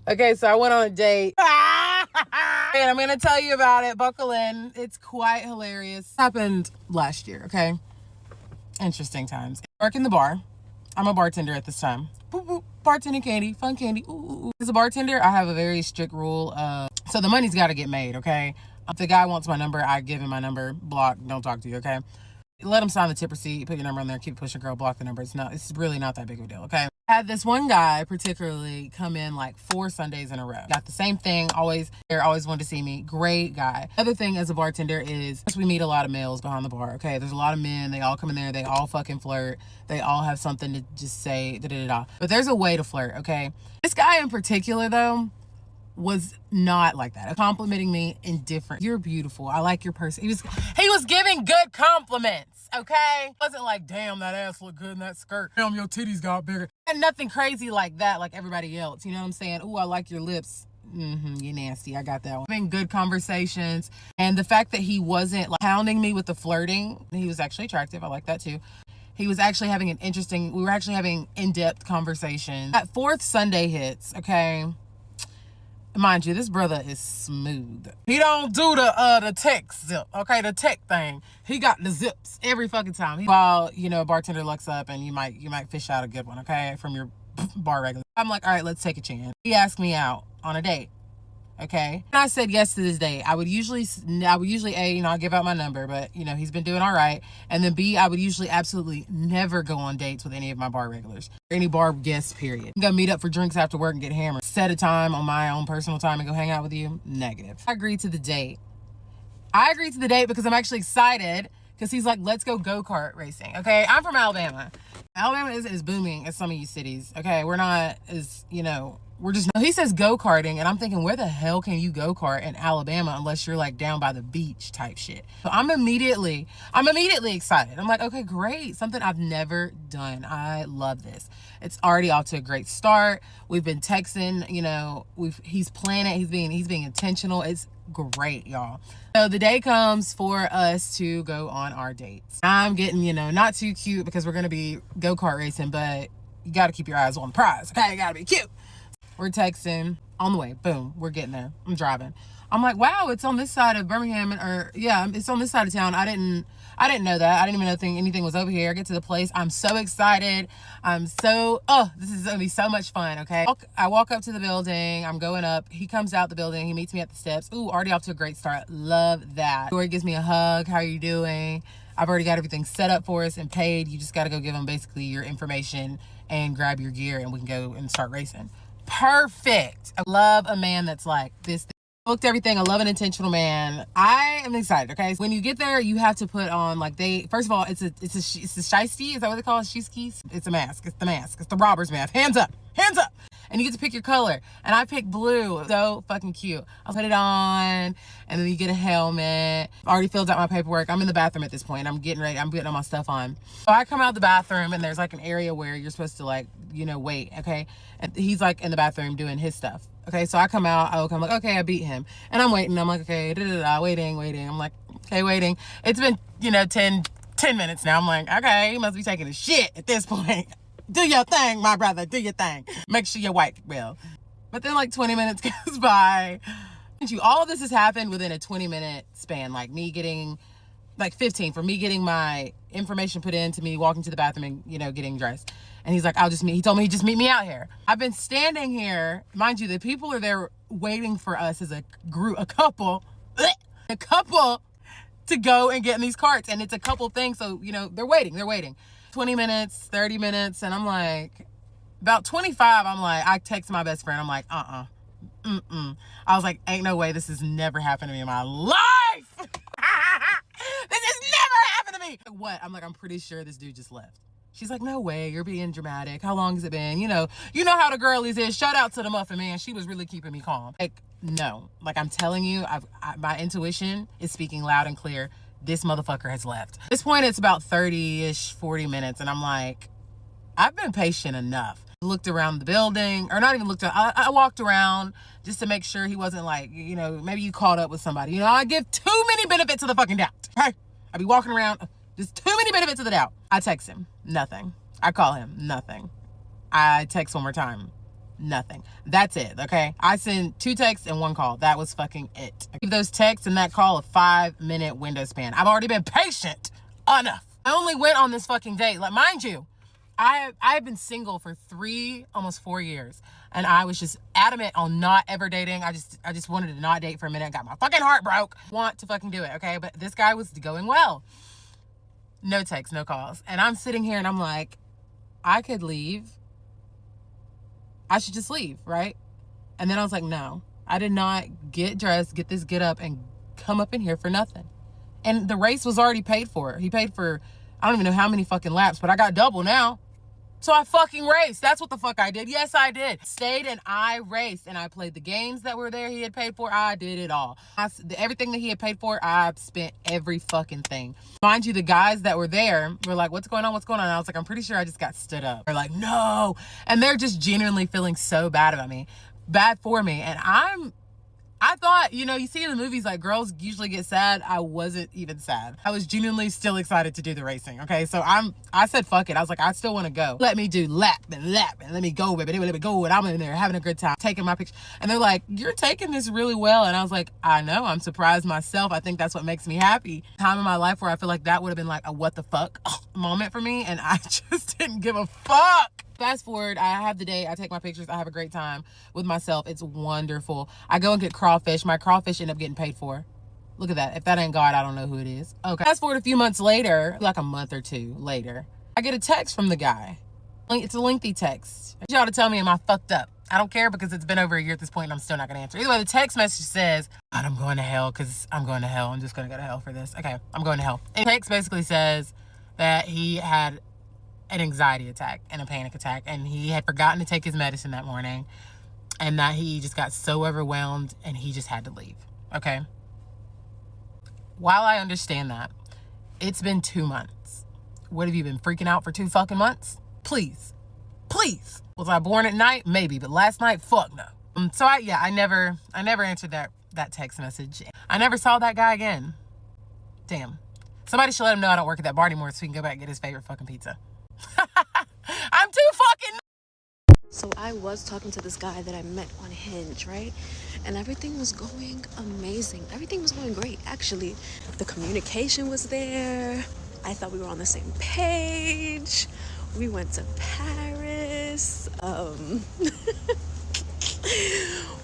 Okay, so I went on a date. And I'm going to tell you about it. Buckle in. It's quite hilarious. It happened last year, okay? Interesting times. I work in the bar. I'm a bartender at this time. Boop, boop. Bartending candy. Fun candy. Ooh, ooh, ooh. As a bartender, I have a very strict rule. So the money's got to get made, okay? If the guy wants my number, I give him my number. Block. Don't talk to you, okay? Let him sign the tip receipt. Put your number on there. Keep pushing, girl. Block the number. It's really not that big of a deal, okay? I had this one guy particularly come in like 4 Sundays in a row. Got the same thing. Always there. Always wanted to see me. Great guy. Other thing as a bartender is we meet a lot of males behind the bar. Okay, there's a lot of men. They all come in there. They all fucking flirt. They all have something to just say. Da da da. But there's a way to flirt. Okay. This guy in particular though was not like that. Complimenting me indifferent. You're beautiful. I like your person. He was giving good compliments. Okay, it wasn't like, damn, that ass look good in that skirt. Damn, your titties got bigger. And nothing crazy like that, like everybody else. You know what I'm saying? Ooh, I like your lips. You nasty. I got that one. Having good conversations, and the fact that he wasn't like hounding me with the flirting. He was actually attractive. I like that too. He was actually having we were actually having in-depth conversations. That 4th Sunday hits. Okay. Mind you, this brother is smooth. He don't do the tech zip, okay, the tech thing. He got the zips every fucking time. While, you know, a bartender looks up and you might fish out a good one, okay, from your bar regular. I'm like, all right, let's take a chance. He asked me out on a date, okay? And I said yes to this date. I would usually A, you know, I'll give out my number, but, you know, he's been doing all right. And then B, I would usually absolutely never go on dates with any of my bar regulars. Any bar guests, period. I'm gonna meet up for drinks after work and get hammered. Set a time on my own personal time and go hang out with you? Negative. I agreed to the date. Because I'm actually excited because he's like, let's go go-kart racing. Okay, I'm from Alabama. Alabama isn't as booming as some of you cities. Okay, we're not as, you know, he says go-karting, and I'm thinking, where the hell can you go-kart in Alabama unless you're like down by the beach type shit? So I'm immediately excited. I'm like, okay, great. Something I've never done. I love this. It's already off to a great start. We've been texting, you know, he's planning, he's being intentional. It's great, y'all. So the day comes for us to go on our dates. I'm getting, you know, not too cute because we're going to be go-kart racing, but you got to keep your eyes on the prize. Okay, you got to be cute. We're texting on the way. Boom. We're getting there. I'm driving. I'm like, wow, it's on this side of Birmingham, it's on this side of town. I didn't know that. I didn't even know anything was over here. I get to the place. I'm so excited. This is going to be so much fun. Okay. I walk up to the building. I'm going up. He comes out the building. He meets me at the steps. Ooh, already off to a great start. Love that. Corey gives me a hug. How are you doing? I've already got everything set up for us and paid. You just got to go give him basically your information and grab your gear and we can go and start racing. Perfect. I love a man that's like this. Booked everything. I love an intentional man. I am excited. Okay, when you get there, you have to put on like first of all, it's a shiesty. Is that what they call it? Shiesties? It's a mask. It's the mask. It's the robber's mask. Hands up. Hands up. And you get to pick your color. And I picked blue. So fucking cute. I'll put it on. And then you get a helmet. I already filled out my paperwork. I'm in the bathroom at this point. I'm getting ready. I'm putting all my stuff on. So I come out the bathroom and there's like an area where you're supposed to like, you know, wait. Okay. And he's like in the bathroom doing his stuff. Okay. So I come out. I'm like, okay, I beat him. And I'm waiting. I'm like, okay, waiting. I'm like, okay, waiting. It's been, you know, 10 minutes now. I'm like, okay, he must be taking a shit at this point. Do your thing, my brother. Do your thing. Make sure you're white, Will. But then like 20 minutes goes by. All of this has happened within a 20-minute span. Like me getting, like 15, for me getting my information put in to me walking to the bathroom and, you know, getting dressed. And he's like, he told me he'd just meet me out here. I've been standing here. Mind you, the people are there waiting for us as a couple to go and get in these carts. And it's a couple things. So, you know, they're waiting. 20 minutes, 30 minutes. And I'm like, about 25, I'm like, I text my best friend. I'm like, I was like, ain't no way. This has never happened to me in my life. This has never happened to me. What? I'm like, I'm pretty sure this dude just left. She's like, no way. You're being dramatic. How long has it been? You know how the girlies is. Shout out to the muffin man. She was really keeping me calm. Like, no. Like, I'm telling you, my intuition is speaking loud and clear. This motherfucker has left. At this point, it's about 30-ish, 40 minutes. And I'm like, I've been patient enough. Looked around the building, or not even looked around. I walked around just to make sure he wasn't like, you know, maybe you caught up with somebody. You know, I give too many benefits of the fucking doubt. Right? I be walking around, just too many benefits of the doubt. I text him, nothing. I call him, nothing. I text one more time, Nothing. That's it, okay? I sent 2 texts and 1 call. That was fucking it. I give those texts and that call a 5-minute window span. I've already been patient enough. I only went on this fucking date. Like, mind you, I've been single for 3, almost 4 years. And I was just adamant on not ever dating. I just wanted to not date for a minute. Got my fucking heart broke. Want to fucking do it, okay? But this guy was going well. No texts, no calls. And I'm sitting here and I'm like, I could leave. I should just leave, right? And then I was like, no, I did not get dressed, get up, and come up in here for nothing. And the race was already paid for. He paid for, I don't even know how many fucking laps, but I got double now. So I fucking raced. That's what the fuck I did. Yes, I did. Stayed and I raced. And I played the games that were there he had paid for. I did it all. Everything that he had paid for, I spent every fucking thing. Mind you, the guys that were there were like, what's going on? What's going on? And I was like, I'm pretty sure I just got stood up. They're like, no. And they're just genuinely feeling so bad about me. Bad for me. And I thought, you know, you see in the movies, like, girls usually get sad. I wasn't even sad. I was genuinely still excited to do the racing, okay? So I said, fuck it. I was like, I still want to go. Let me do lap, and let me go, baby. Let me go. And I'm in there having a good time, taking my picture. And they're like, you're taking this really well. And I was like, I know. I'm surprised myself. I think that's what makes me happy. Time in my life where I feel like that would have been like a what the fuck moment for me. And I just didn't give a fuck. Fast forward, I have the day, I take my pictures, I have a great time with myself. It's wonderful. I go and get crawfish. My crawfish end up getting paid for. Look at that. If that ain't God, I don't know who it is. Okay. Fast forward a few months later, like a month or 2 later, I get a text from the guy. It's a lengthy text. I need y'all to tell me, am I fucked up? I don't care because it's been over a year at this point and I'm still not going to answer. Either way, the text message says, God, I'm going to hell because I'm going to hell. I'm just going to go to hell for this. Okay, I'm going to hell. And the text basically says that he had an anxiety attack and a panic attack, and he had forgotten to take his medicine that morning, and that he just got so overwhelmed and he just had to leave. Okay, while I understand that, it's been 2 months. What have you been freaking out for 2 fucking months? Please was I born at night? Maybe, but last night, fuck no. So I never answered that text message. I never saw that guy again. Damn, somebody should let him know I don't work at that bar anymore so he can go back and get his favorite fucking pizza. I'm too fucking. So I was talking to this guy that I met on Hinge, right? And everything was going amazing. Everything was going great, actually. The communication was there. I thought we were on the same page. We went to Paris.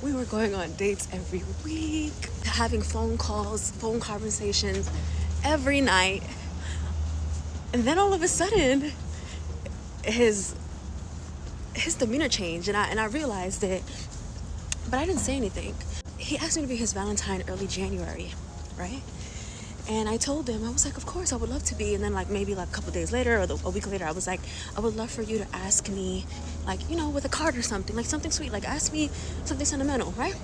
We were going on dates every week, having phone calls, phone conversations every night. And then all of a sudden, his demeanor changed, and I realized it, but I didn't say anything. He asked me to be his Valentine early January, right? And I told him, I was like, of course I would love to be. And then like maybe like a couple days later or a week later, I was like, I would love for you to ask me, like, you know, with a card or something, like something sweet, like ask me something sentimental, right?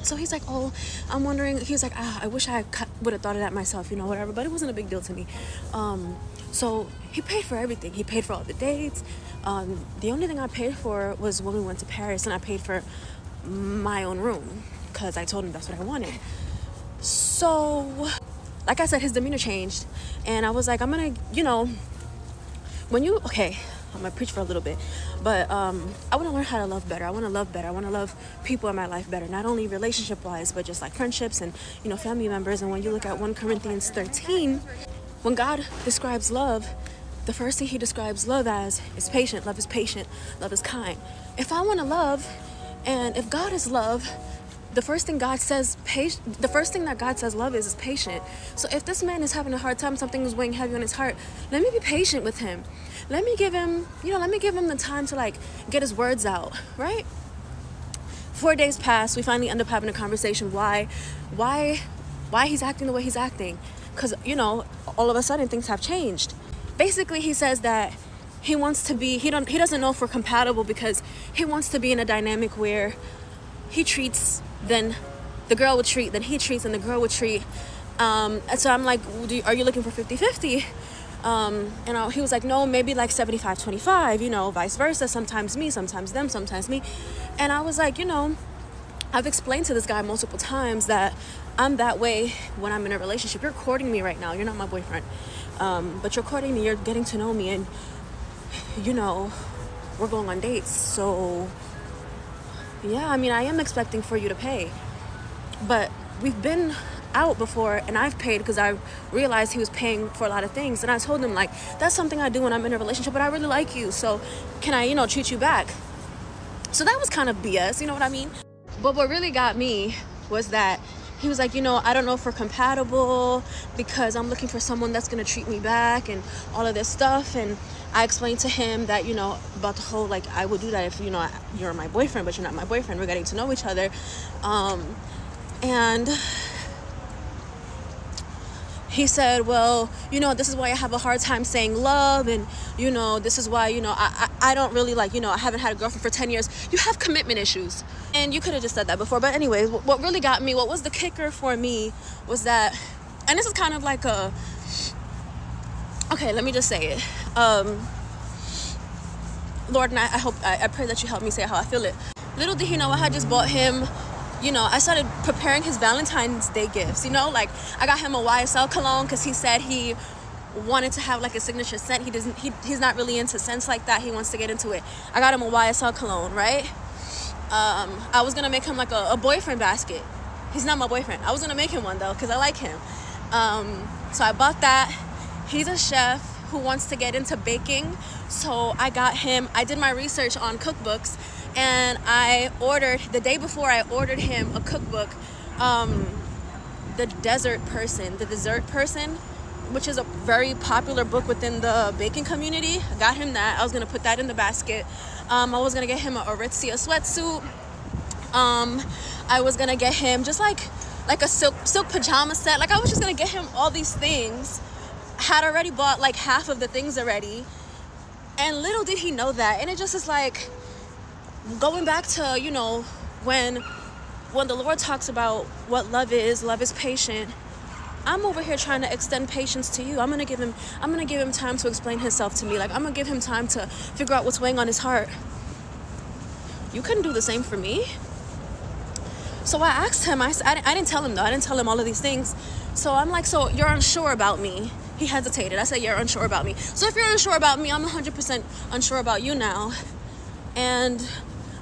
So he's like, oh, I'm wondering, he was like, I wish I would have thought of that myself, you know, whatever, but it wasn't a big deal to me. So he paid for everything. He paid for all the dates. The only thing I paid for was when we went to Paris, and I paid for my own room because I told him that's what I wanted. So, like I said, his demeanor changed, and I was like, I'm gonna, you know, okay, I'm gonna preach for a little bit, but I want to learn how to love better. I want to love better. I want to love people in my life better, not only relationship wise, but just like friendships and, you know, family members. And when you look at 1 Corinthians 13, when God describes love, the first thing he describes love as is patient. Love is patient. Love is kind. If I want to love, and if God is love, the first thing that God says love is patient. So if this man is having a hard time, something is weighing heavy on his heart, let me be patient with him. Let me give him the time to like get his words out, right? 4 days pass, we finally end up having a conversation why he's acting the way he's acting. Because, you know, all of a sudden things have changed. Basically, he says that he wants to be, he doesn't know if we're compatible because he wants to be in a dynamic where he treats, then the girl would treat, then he treats, and the girl would treat. And so I'm like, are you looking for 50-50? And he was like, no, maybe like 75-25, you know, vice versa. Sometimes me, sometimes them, sometimes me. And I was like, you know, I've explained to this guy multiple times that I'm that way when I'm in a relationship. You're courting me right now. You're not my boyfriend. But you're courting me. You're getting to know me. And, you know, we're going on dates. So yeah, I mean, I am expecting for you to pay. But we've been out before and I've paid because I realized he was paying for a lot of things. And I told him, like, that's something I do when I'm in a relationship, but I really like you. So can I, treat you back? So that was kind of BS, you know what I mean? But what really got me was that he was like, I don't know if we're compatible because I'm looking for someone that's going to treat me back and all of this stuff. And I explained to him that, about the whole, like, I would do that if, you're my boyfriend, but you're not my boyfriend. We're getting to know each other. And he said, well, this is why I have a hard time saying love. And, this is why, I don't really like, I haven't had a girlfriend for 10 years. You have commitment issues. And you could have just said that before. But anyways, what really got me, what was the kicker for me was that, and this is kind of like okay, let me just say it. Lord, and I pray that you help me say how I feel it. Little did he know I had just bought him, I started preparing his Valentine's Day gifts, like I got him a YSL cologne because he said he wanted to have like a signature scent. He's not really into scents like that. He wants to get into it. I got him a YSL cologne, right? I was gonna make him like a boyfriend basket. He's not my boyfriend. I was gonna make him one though because I like him. So I bought that. He's a chef who wants to get into baking. So I did my research on cookbooks, and I ordered, the day before I ordered him a cookbook, The Dessert Person, which is a very popular book within the baking community. I got him that. I was going to put that in the basket. I was going to get him a Aritzia sweatsuit. I was going to get him just like a silk pajama set. Like I was just going to get him all these things. Had already bought like half of the things already. And little did he know that. And it just is like going back to, when the Lord talks about what love is patient. I'm over here trying to extend patience to you. I'm gonna give him time to explain himself to me. Like I'm gonna give him time to figure out what's weighing on his heart. You couldn't do the same for me. So I asked him, I didn't tell him though. I didn't tell him all of these things. So I'm like, so you're unsure about me? He hesitated. I said, you're unsure about me. So if you're unsure about me, I'm 100% unsure about you now. And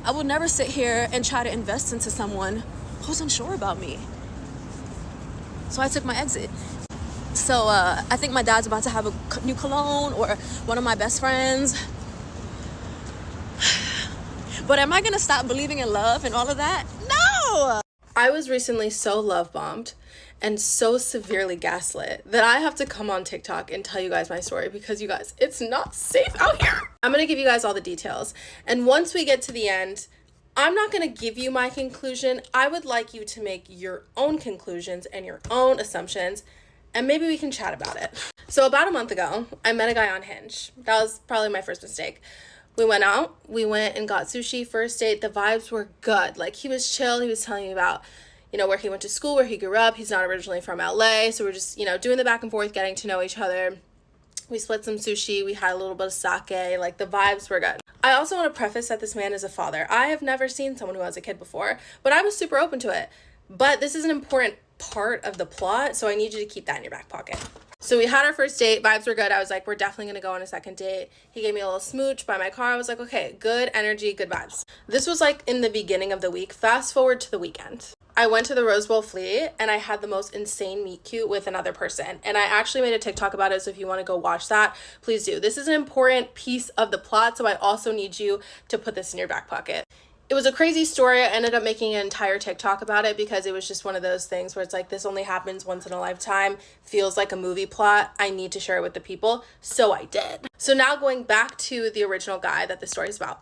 I will never sit here and try to invest into someone who's unsure about me. So I took my exit. So I think my dad's about to have a new cologne, or one of my best friends. But am I going to stop believing in love and all of that? No! I was recently so love bombed and so severely gaslit that I have to come on TikTok and tell you guys my story, because you guys, it's not safe out here. I'm going to give you guys all the details. And once we get to the end, I'm not going to give you my conclusion. I would like you to make your own conclusions and your own assumptions, and maybe we can chat about it. So about a month ago, I met a guy on Hinge. That was probably my first mistake. We went out, we went and got sushi, first date. The vibes were good. Like, he was chill. He was telling me about, where he went to school, where he grew up. He's not originally from LA. So we're just, doing the back and forth, getting to know each other. We split some sushi. We had a little bit of sake. Like, the vibes were good. I also want to preface that this man is a father. I have never seen someone who has a kid before, but I was super open to it. But this is an important part of the plot, so I need you to keep that in your back pocket. So we had our first date. Vibes were good. I was like, we're definitely going to go on a second date. He gave me a little smooch by my car. I was like, okay, good energy, good vibes. This was like in the beginning of the week. Fast forward to the weekend. I went to the Rose Bowl Flea and I had the most insane meet cute with another person. And I actually made a TikTok about it, so if you want to go watch that, please do. This is an important piece of the plot, so I also need you to put this in your back pocket. It was a crazy story. I ended up making an entire TikTok about it because it was just one of those things where it's like, this only happens once in a lifetime, feels like a movie plot. I need to share it with the people. So I did. So now going back to the original guy that the story's about,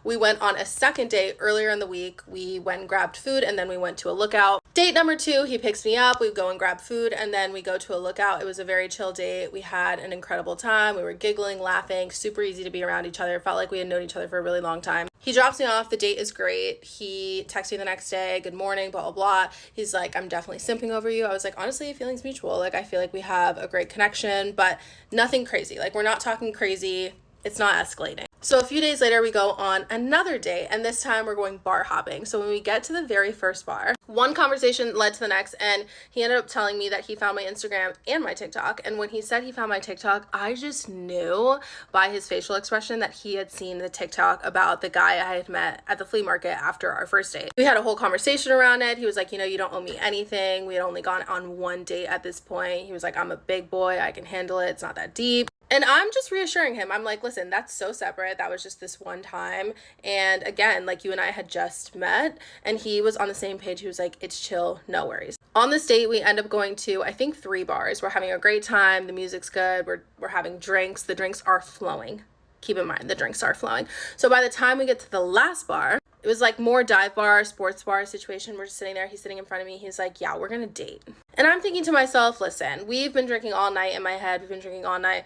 we went on a second date earlier in the week. We went and grabbed food, and then we went to a lookout. Date number 2, he picks me up. We go and grab food, and then we go to a lookout. It was a very chill date. We had an incredible time. We were giggling, laughing, super easy to be around each other. Felt like we had known each other for a really long time. He drops me off. The date is great. He texts me the next day, good morning, blah, blah, blah. He's like, I'm definitely simping over you. I was like, honestly, feelings mutual. Like, I feel like we have a great connection, but nothing crazy. Like, we're not talking crazy. It's not escalating. So a few days later, we go on another date, and this time we're going bar hopping. So when we get to the very first bar, one conversation led to the next, and he ended up telling me that he found my Instagram and my TikTok. And when he said he found my TikTok, I just knew by his facial expression that he had seen the TikTok about the guy I had met at the flea market after our first date. We had a whole conversation around it. He was like, you know, you don't owe me anything. We had only gone on one date at this point. He was like, I'm a big boy. I can handle it. It's not that deep. And I'm just reassuring him. I'm like, listen, that's so separate. That was just this one time. And again, like, you and I had just met, and he was on the same page. He was like, it's chill, no worries. On this date, we end up going to, I think, 3 bars. We're having a great time. The music's good. We're having drinks. The drinks are flowing. Keep in mind, the drinks are flowing. So by the time we get to the last bar, it was like more dive bar, sports bar situation. We're just sitting there. He's sitting in front of me. He's like, yeah, we're going to date. And I'm thinking to myself, listen, we've been drinking all night in my head. We've been drinking all night.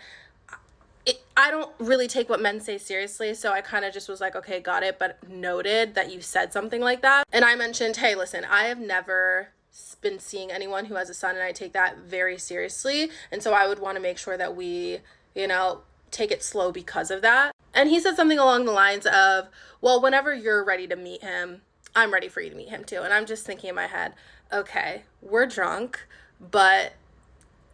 I don't really take what men say seriously, so I kind of just was like, okay, got it, but noted that you said something like that. And I mentioned, hey, listen, I have never been seeing anyone who has a son, and I take that very seriously, and so I would want to make sure that we, you know, take it slow because of that. And he said something along the lines of, well, whenever you're ready to meet him, I'm ready for you to meet him too. And I'm just thinking in my head, okay, we're drunk, but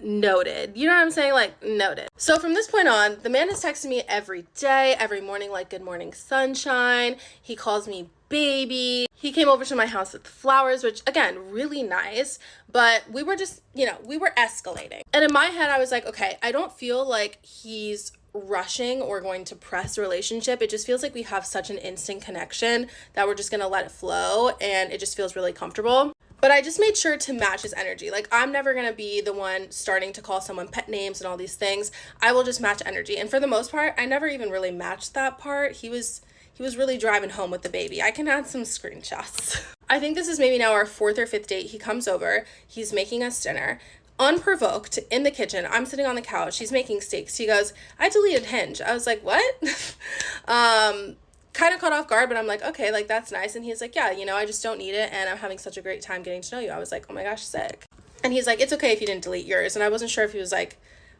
noted. You know what I'm saying? Like, noted. So from this point on, the man has texted me every day, every morning, like, good morning, sunshine. He calls me baby. He came over to my house with flowers, which, again, really nice. But we were just, you know, we were escalating. And in my head, I was like, okay, I don't feel like he's rushing or going to press a relationship. It just feels like we have such an instant connection that we're just going to let it flow, and it just feels really comfortable. But I just made sure to match his energy. Like, I'm never going to be the one starting to call someone pet names and all these things. I will just match energy. And for the most part, I never even really matched that part. He was really driving home with the baby. I can add some screenshots. I think this is maybe now our 4th or 5th date. He comes over. He's making us dinner. Unprovoked, in the kitchen. I'm sitting on the couch. He's making steaks. He goes, I deleted Hinge. I was like, what? Kind of caught off guard, but I'm like, okay, like, that's nice. And he's like, yeah, you know, I just don't need it, and I'm having such a great time getting to know you. I was like, oh my gosh, sick. And he's like, it's okay if you didn't delete yours. And I wasn't sure if he was like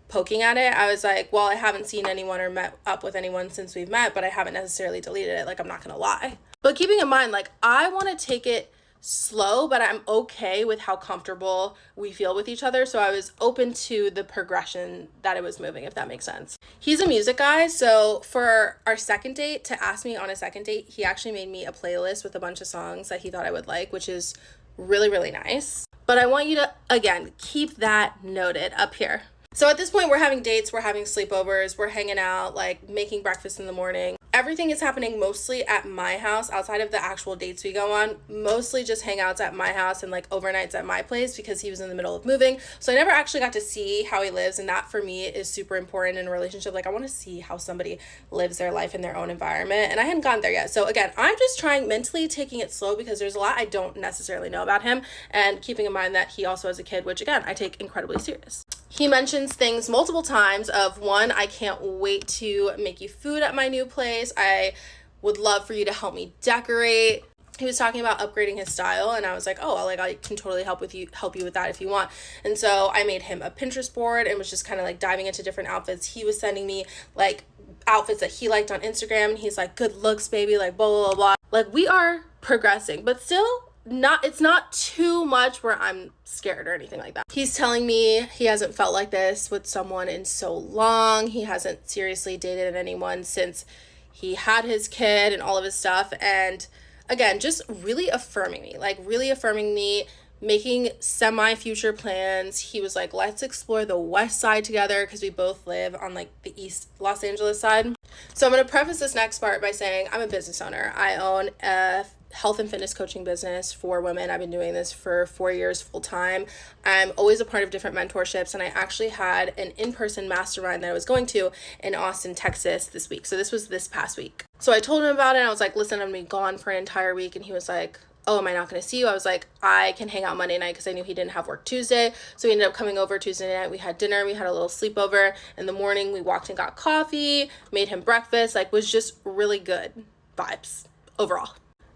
poking at it. I was like, well, I haven't seen anyone or met up with anyone since we've met, but I haven't necessarily deleted it. Like, I'm not gonna lie. But keeping in mind, like, I want to take it slow, but I'm okay with how comfortable we feel with each other. So I was open to the progression that it was moving, if that makes sense. He's a music guy, so for our second date, to ask me on a second date, he actually made me a playlist with a bunch of songs that he thought I would like, which is really, really nice. But I want you to, again, keep that noted up here. So at this point, we're having dates, we're having sleepovers, we're hanging out, like, making breakfast in the morning. Everything is happening mostly at my house outside of the actual dates we go on. Mostly just hangouts at my house and like overnights at my place because he was in the middle of moving. So I never actually got to see how he lives, and that for me is super important in a relationship. Like, I want to see how somebody lives their life in their own environment, and I hadn't gotten there yet. So again, I'm just trying mentally taking it slow because there's a lot I don't necessarily know about him, and keeping in mind that he also has a kid, which again, I take incredibly serious. He mentions things multiple times of, one, I can't wait to make you food at my new place. I would love for you to help me decorate. He was talking about upgrading his style, and I was like, oh, like, I can totally help you with that if you want. And so I made him a Pinterest board and was just kind of like diving into different outfits. He was sending me like outfits that he liked on Instagram, and he's like, good looks, baby, like blah, blah, blah, blah. Like, we are progressing, but still it's not too much where I'm scared or anything like that. He's telling me he hasn't felt like this with someone in so long. He hasn't seriously dated anyone since he had his kid and all of his stuff. And again, just really affirming me, making semi-future plans. He was like, let's explore the west side together because we both live on like the East Los Angeles side. So I'm going to preface this next part by saying I'm a business owner. I own a health and fitness coaching business for women. I've been doing this for 4 years full time. I'm always a part of different mentorships, and I actually had an in-person mastermind that I was going to in Austin, Texas this week. So this was this past week. So I told him about it, and I was like, listen, I'm gonna be gone for an entire week. And he was like, oh, am I not going to see you? I was like, I can hang out Monday night because I knew he didn't have work Tuesday. So he ended up coming over Tuesday night. We had dinner. We had a little sleepover. In the morning, we walked and got coffee, made him breakfast, like was just really good vibes overall.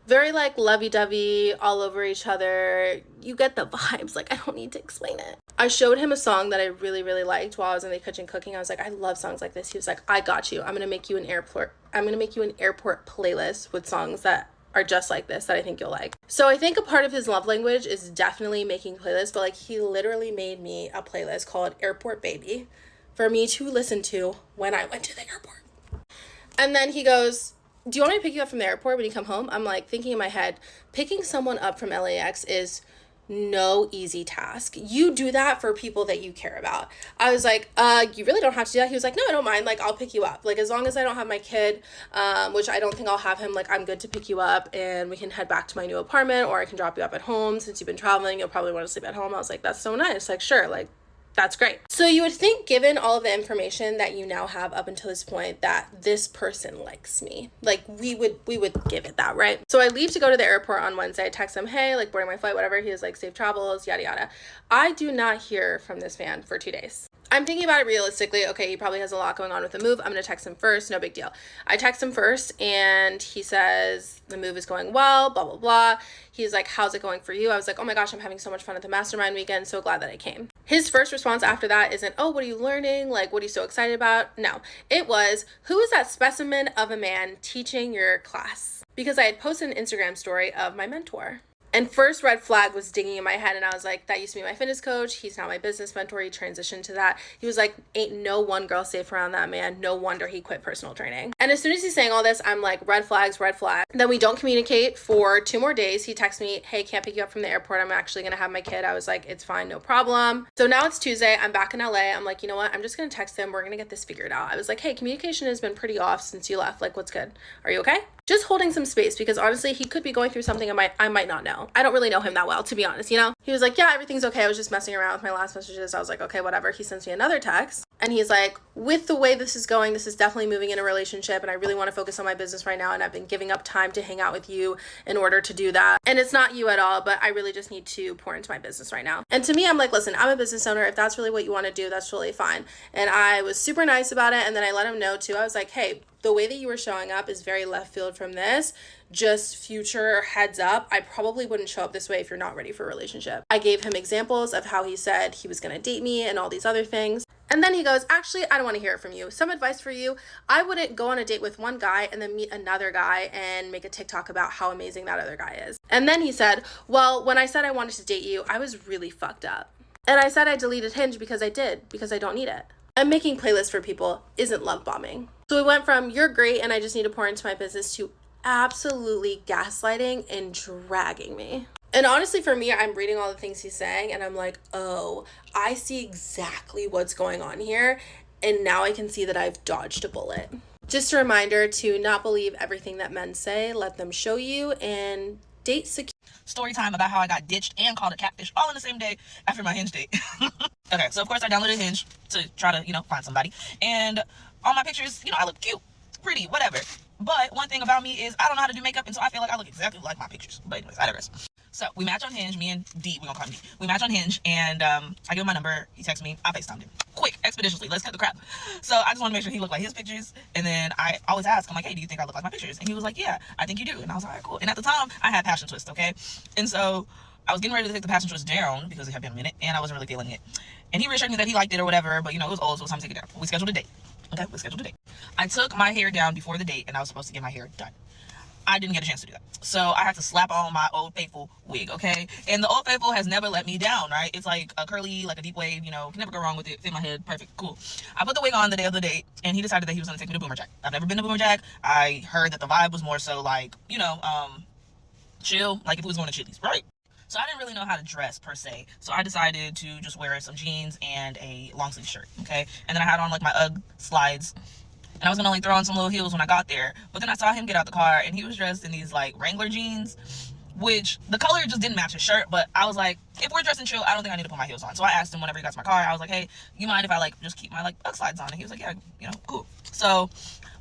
Very like lovey-dovey, all over each other. You get the vibes. Like, I don't need to explain it. I showed him a song that I really, really liked while I was in the kitchen cooking. I was like, I love songs like this. He was like, I got you. I'm gonna make you an airport playlist with songs that are just like this that I think you'll like. So I think a part of his love language is definitely making playlists, but like, he literally made me a playlist called Airport Baby for me to listen to when I went to the airport. And then he goes, do you want me to pick you up from the airport when you come home? I'm like thinking in my head, picking someone up from LAX is no easy task. You do that for people that you care about. I was like, you really don't have to do that. He was like, no, I don't mind. Like, I'll pick you up. Like, as long as I don't have my kid, which I don't think I'll have him, like, I'm good to pick you up and we can head back to my new apartment, or I can drop you up at home. Since you've been traveling, you'll probably want to sleep at home. I was like, that's so nice. Like, sure. Like, that's great. So you would think, given all of the information that you now have up until this point, that this person likes me. Like, we would give it that, right? So I leave to go to the airport on Wednesday. I text him, hey, like, boarding my flight, whatever. He was like, safe travels, yada, yada. I do not hear from this man for 2 days. I'm thinking about it realistically. Okay, he probably has a lot going on with the move. I'm going to text him first. No big deal. I text him first and he says the move is going well, blah, blah, blah. He's like, how's it going for you? I was like, oh my gosh, I'm having so much fun at the mastermind weekend. So glad that I came. His first response after that isn't, oh, what are you learning? Like, what are you so excited about? No, it was, who is that specimen of a man teaching your class? Because I had posted an Instagram story of my mentor. And first red flag was dinging in my head, and I was like, that used to be my fitness coach. He's now my business mentor. He transitioned to that. He was like, ain't no one girl safe around that man. No wonder he quit personal training. And as soon as he's saying all this, I'm like, red flags, red flag. Then we don't communicate for 2 more days. He texts me, hey, can't pick you up from the airport. I'm actually gonna have my kid. I was like, it's fine, no problem. So now it's Tuesday. I'm back in LA. I'm like, you know what? I'm just gonna text him. We're gonna get this figured out. I was like, hey, communication has been pretty off since you left. Like, what's good? Are you okay? Just holding some space, because honestly, he could be going through something I might not know. I don't really know him that well, to be honest, you know? He was like, yeah, everything's okay. I was just messing around with my last messages. I was like, okay, whatever. He sends me another text and he's like, with the way this is going, this is definitely moving in a relationship and I really want to focus on my business right now, and I've been giving up time to hang out with you in order to do that. And it's not you at all, but I really just need to pour into my business right now. And to me, I'm like, listen, I'm a business owner. If that's really what you want to do, that's totally fine. And I was super nice about it. And then I let him know too. I was like, hey, the way that you were showing up is very left field from this. Just future heads up, I probably wouldn't show up this way if you're not ready for a relationship. I gave him examples of how he said he was going to date me and all these other things. And then he goes, actually, I don't want to hear it from you. Some advice for you. I wouldn't go on a date with one guy and then meet another guy and make a TikTok about how amazing that other guy is. And then he said, well, when I said I wanted to date you, I was really fucked up. And I said I deleted Hinge because I don't need it. And making playlists for people isn't love bombing. So we went from you're great and I just need to pour into my business to absolutely gaslighting and dragging me. And honestly, for me, I'm reading all the things he's saying and I'm like, oh, I see exactly what's going on here. And now I can see that I've dodged a bullet. Just a reminder to not believe everything that men say. Let them show you, and date secure. Story time about how I got ditched and called a catfish all in the same day after my Hinge date. Okay, so of course I downloaded Hinge to try to, find somebody. And all my pictures, I look cute, pretty, whatever. But one thing about me is I don't know how to do makeup, and so I feel like I look exactly like my pictures. But anyways, I digress. So we match on Hinge, me and D, we're gonna call him D. We match on Hinge, and I give him my number, he texts me, I FaceTimed him. Quick, expeditiously, let's cut the crap. So I just want to make sure he looked like his pictures, and then I always ask, I'm like, hey, do you think I look like my pictures? And he was like, yeah, I think you do. And I was like, all right, cool. And at the time, I had passion twist, okay? And so I was getting ready to take the passion twist down because it had been a minute, and I wasn't really feeling it. And he reassured me that he liked it or whatever, but it was old, so it was time to take it down. We scheduled a date. Okay, we scheduled a date. I took my hair down before the date, and I was supposed to get my hair done. I didn't get a chance to do that. So I had to slap on my Old Faithful wig, okay? And the Old Faithful has never let me down, right? It's like a curly, like a deep wave, can never go wrong with it. Fit my head, perfect, cool. I put the wig on the day of the date, and he decided that he was gonna take me to Boomer Jack. I've never been to Boomer Jack. I heard that the vibe was more so like, chill, like if we was going to Chili's, right? So I didn't really know how to dress per se. So I decided to just wear some jeans and a long sleeve shirt, okay? And then I had on like my UGG slides. And I was gonna throw on some little heels when I got there. But then I saw him get out the car and he was dressed in these like Wrangler jeans, which the color just didn't match his shirt. But I was like, if we're dressing chill, I don't think I need to put my heels on. So I asked him whenever he got to my car, I was like, hey, you mind if I just keep my UGG slides on? And he was like, yeah, cool. So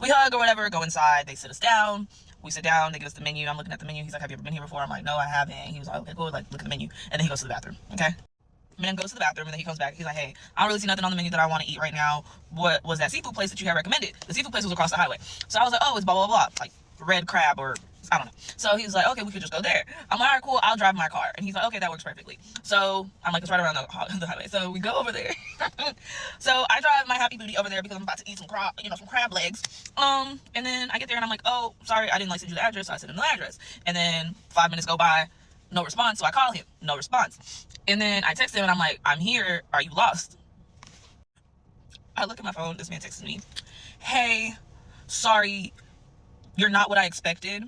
we hug or whatever, go inside, they sit us down. We sit down, they give us the menu. I'm looking at the menu. He's like, have you ever been here before? I'm like, no, I haven't. He was like, okay, cool, look at the menu. And then he goes to the bathroom, okay? Man goes to the bathroom and then he comes back. He's like, hey, I don't really see nothing on the menu that I want to eat right now. What was that seafood place that you had recommended? The seafood place was across the highway. So I was like, oh, it's blah, blah, blah. Like red crab or I don't know. So he was like, okay, we could just go there. I'm like, all right, cool, I'll drive my car. And he's like, okay, that works perfectly. So I'm like, it's right around the highway. So we go over there. So I drive my happy booty over there because I'm about to eat some crab legs. And then I get there and I'm like, oh, sorry, I didn't like send you the address. So I sent him the address. And then 5 minutes go by, no response. So I call him, no response. And then I text him and I'm like, I'm here, are you lost? I look at my phone, this man texts me, hey, sorry, you're not what I expected.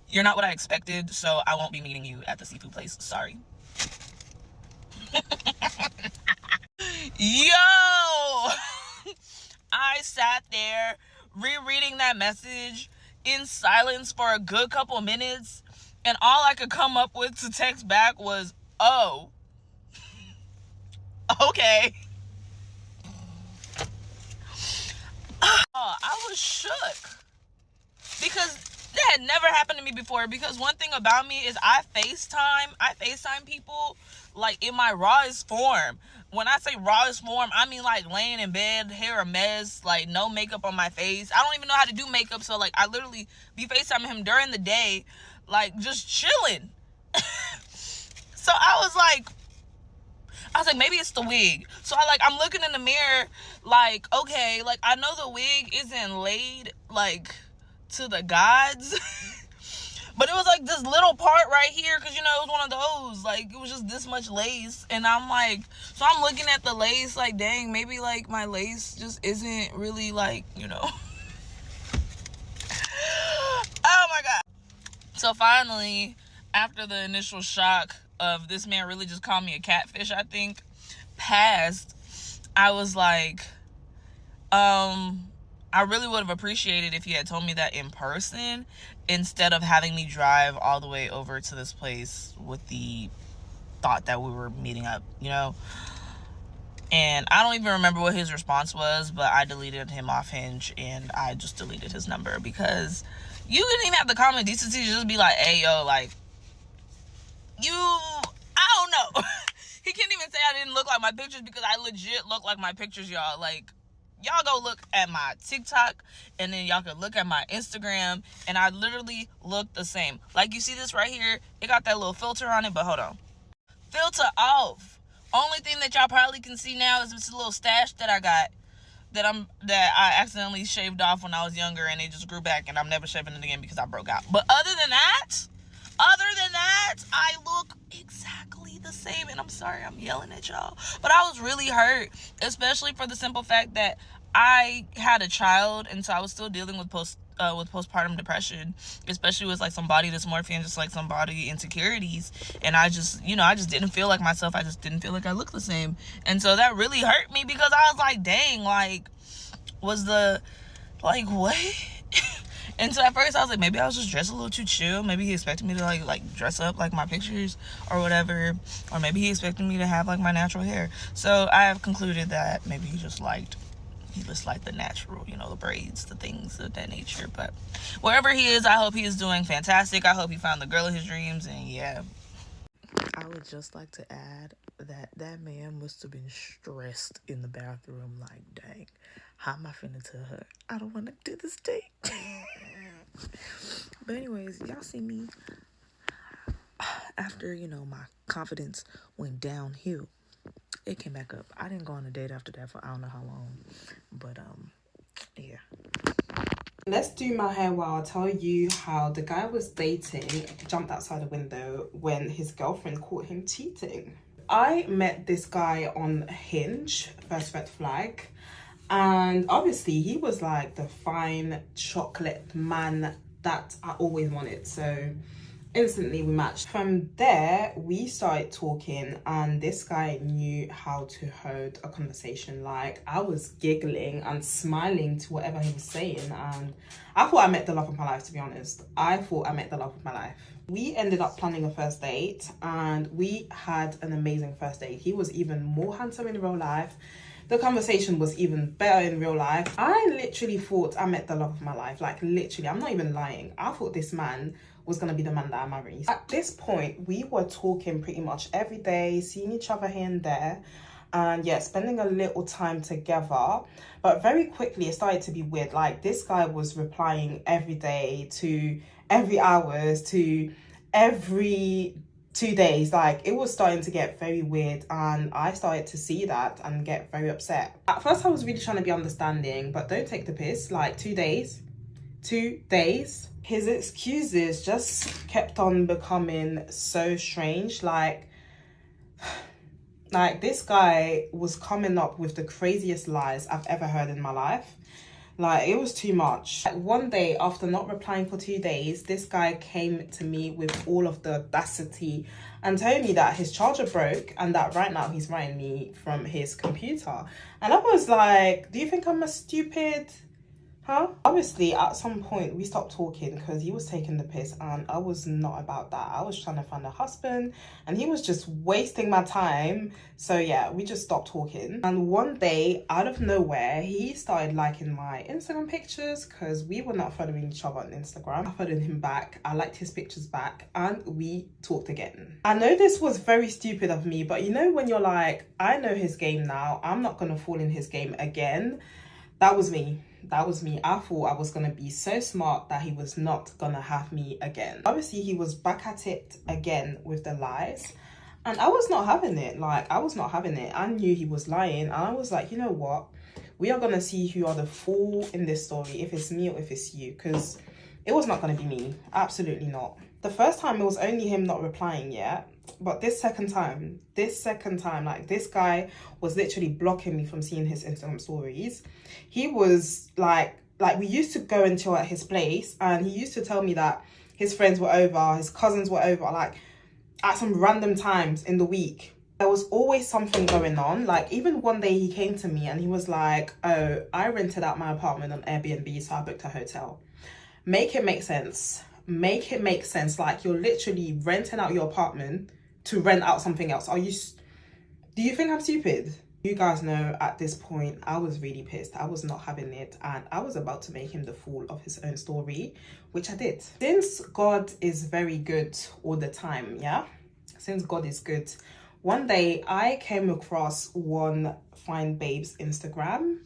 You're not what I expected, so I won't be meeting you at the seafood place. Sorry. Yo! I sat there rereading that message in silence for a good couple minutes, and all I could come up with to text back was, oh, okay. I was shook because that had never happened to me before. Because one thing about me is I FaceTime people like in my rawest form. When I say rawest form, I mean like laying in bed, hair a mess, like no makeup on my face. I don't even know how to do makeup, so like I literally be FaceTiming him during the day, like just chilling. So I was like, maybe it's the wig. So I'm looking in the mirror, like, okay, like I know the wig isn't laid like to the gods, but it was like this little part right here, because it was one of those, like it was just this much lace, and I'm like, so I'm looking at the lace like, dang, maybe like my lace just isn't really like, oh my god. So finally, after the initial shock of this man really just called me a catfish, I think, passed, I was like, I really would have appreciated if he had told me that in person instead of having me drive all the way over to this place with the thought that we were meeting up, And I don't even remember what his response was, but I deleted him off Hinge and I just deleted his number, because you didn't even have the common decency to just be like, hey, yo, like, I don't know. He can't even say I didn't look like my pictures, because I legit look like my pictures, y'all. Like, y'all go look at my TikTok, and then y'all can look at my Instagram, and I literally look the same. Like, you see this right here? It got that little filter on it, but hold on. Filter off. Only thing that y'all probably can see now is this little stash that I got, that I accidentally shaved off when I was younger, and it just grew back, and I'm never shaving it again because I broke out. But other than that, I look exactly the same. And I'm sorry I'm yelling at y'all, but I was really hurt, especially for the simple fact that I had a child, and so I was still dealing with postpartum depression, especially with like some body dysmorphia and just like some body insecurities. And I just didn't feel like myself. I just didn't feel like I looked the same. And so that really hurt me, because I was like, dang, like, what? And so at first I was like, maybe I was just dressed a little too chill. Maybe he expected me to like dress up like my pictures or whatever. Or maybe he expected me to have like my natural hair. So I have concluded that maybe he just liked the natural, the braids, the things of that nature. But wherever he is, I hope he is doing fantastic. I hope he found the girl of his dreams, and yeah. I would just like to add that man must have been stressed in the bathroom, like, dang, how am I finna tell her I don't want to do this date? But anyways, y'all see me after, my confidence went downhill. It came back up. I didn't go on a date after that for I don't know how long. But, yeah. Let's do my hair while I tell you how the guy I was dating jumped outside the window when his girlfriend caught him cheating. I met this guy on Hinge, first red flag. And obviously he was like the fine chocolate man that I always wanted. So instantly we matched. From there, we started talking, and this guy knew how to hold a conversation. Like, I was giggling and smiling to whatever he was saying, and I thought I met the love of my life, to be honest. I thought I met the love of my life. We ended up planning a first date, and we had an amazing first date. He was even more handsome in real life. The conversation was even better in real life. I literally thought I met the love of my life. Like, literally, I'm not even lying. I thought this man was going to be the man that I marry. At this point, we were talking pretty much every day, seeing each other here and there. and yeah, spending a little time together. But very quickly it started to be weird. Like, this guy was replying every day, to every hours, to every 2 days. Like, it was starting to get very weird, and I started to see that and get very upset. At first I was really trying to be understanding, but don't take the piss. Like, 2 days, his excuses just kept on becoming so strange. Like this guy was coming up with the craziest lies I've ever heard in my life. Like, it was too much. Like, one day, after not replying for 2 days, this guy came to me with all of the audacity and told me that his charger broke and that right now he's writing me from his computer. And I was like, do you think I'm a stupid? Huh? Obviously, at some point, we stopped talking because he was taking the piss, and I was not about that. I was trying to find a husband, and he was just wasting my time. So yeah, we just stopped talking. And one day, out of nowhere, he started liking my Instagram pictures because we were not following each other on Instagram. I followed him back, I liked his pictures back, and we talked again. I know this was very stupid of me, but you know when you're like, I know his game now, I'm not gonna fall in his game again. That was me. That was me. I thought I was going to be so smart that he was not going to have me again. Obviously, he was back at it again with the lies. And I was not having it. Like, I was not having it. I knew he was lying. And I was like, you know what? We are going to see who are the fool in this story. If it's me or if it's you. Because it was not going to be me. Absolutely not. The first time, it was only him not replying yet. But this second time, like, this guy was literally blocking me from seeing his Instagram stories. He was like we used to go and chill at his place, and he used to tell me that his friends were over, his cousins were over, like, at some random times in the week. There was always something going on. Like, even one day he came to me and he was like, oh, I rented out my apartment on Airbnb, so I booked a hotel. Make it make sense. Make it make sense. Like, you're literally renting out your apartment to rent out something else. Do you think I'm stupid? You guys know at this point, I was really pissed. I was not having it, and I was about to make him the fool of his own story, which I did. Since God is very good all the time, yeah? Since God is good, one day I came across one fine babe's Instagram,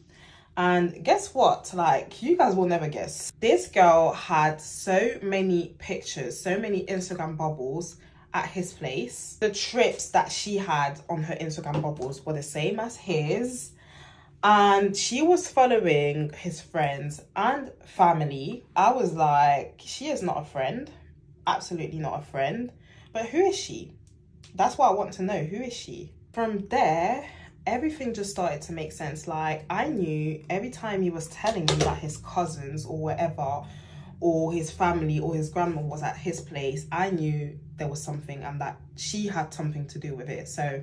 and guess what? Like, you guys will never guess. This girl had so many pictures, so many Instagram bubbles at his place. The trips that she had on her Instagram bubbles were the same as his, and she was following his friends and family. I was like, she is not a friend. Absolutely not a friend. But who is she? That's what I want to know. Who is she? From there, everything just started to make sense. Like, I knew every time he was telling me that his cousins or whatever, or his family or his grandma was at his place, I knew there was something and that she had something to do with it. So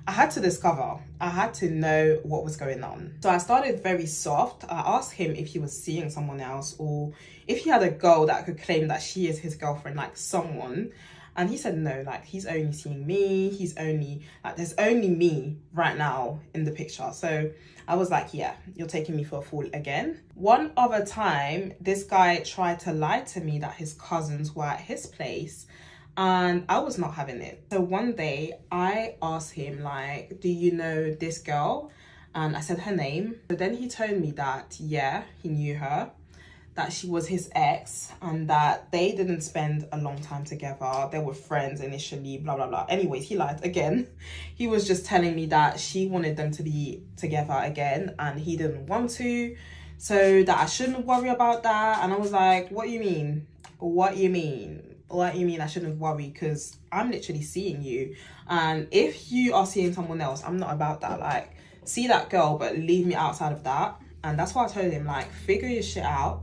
I had to discover, I had to know what was going on. So I started very soft. I asked him if he was seeing someone else, or if he had a girl that could claim that she is his girlfriend, like someone. And he said no, like, he's only seeing me. He's only, like, there's only me right now in the picture. So I was like, yeah, you're taking me for a fool again. One other time, this guy tried to lie to me that his cousins were at his place, and I was not having it. So one day I asked him, like, do you know this girl? And I said her name. But then he told me that, yeah, he knew her, that she was his ex, and that they didn't spend a long time together. They were friends initially, blah, blah, blah. Anyways, he lied again. He was just telling me that she wanted them to be together again, and he didn't want to, so that I shouldn't worry about that. And I was like, what do you mean? What do you mean? What do you mean I shouldn't worry? Because I'm literally seeing you. And if you are seeing someone else, I'm not about that. Like, see that girl, but leave me outside of that. And that's why I told him, like, figure your shit out.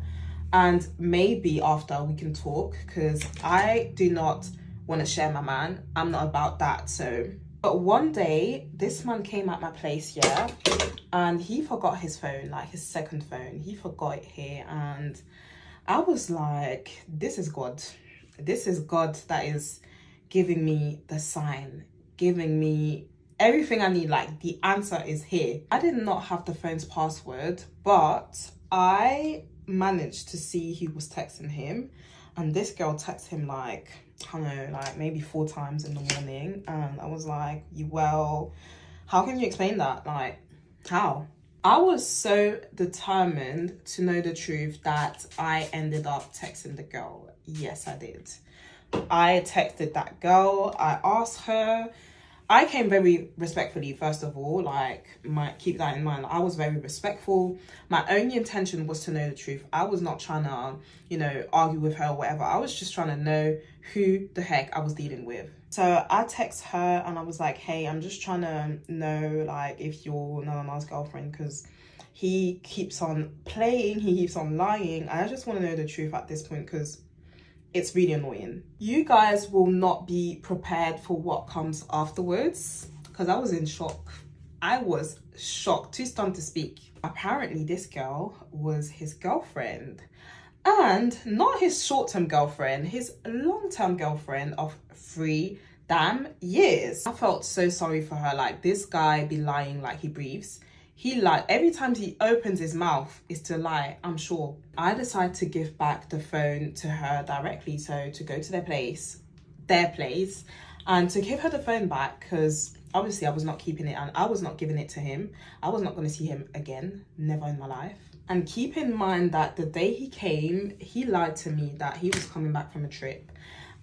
And maybe after we can talk, because I do not want to share my man. I'm not about that. So, but one day this man came at my place, yeah, and he forgot his phone, like his second phone. He forgot it here, and I was like, this is God. This is God that is giving me the sign, giving me everything I need. Like, the answer is here. I did not have the phone's password, but I managed to see who was texting him, and this girl texted him, like, I don't know, like maybe 4 times in the morning. And I was like, you well, How can you explain that? Like, how? I was so determined to know the truth that I ended up texting the girl. Yes, I did. I texted that girl. I asked her. I came very respectfully, first of all. Like, keep that in mind. I was very respectful. My only intention was to know the truth. I was not trying to, you know, argue with her or whatever. I was just trying to know who the heck I was dealing with. So I text her and I was like, hey, I'm just trying to know, like, if you're Nana's girlfriend, because he keeps on playing, he keeps on lying. I just want to know the truth at this point, because it's really annoying. You guys will not be prepared for what comes afterwards, because I was in shock. I was shocked, too stunned to speak. Apparently this girl was his girlfriend, and not his short-term girlfriend, his long-term girlfriend of 3 damn years. I felt so sorry for her. Like, this guy be lying like he breathes. He lied. Every time he opens his mouth is to lie, I'm sure. I decided to give back the phone to her directly. So to go to their place, and to give her the phone back, because obviously I was not keeping it and I was not giving it to him. I was not going to see him again, never in my life. And keep in mind that the day he came, he lied to me that he was coming back from a trip.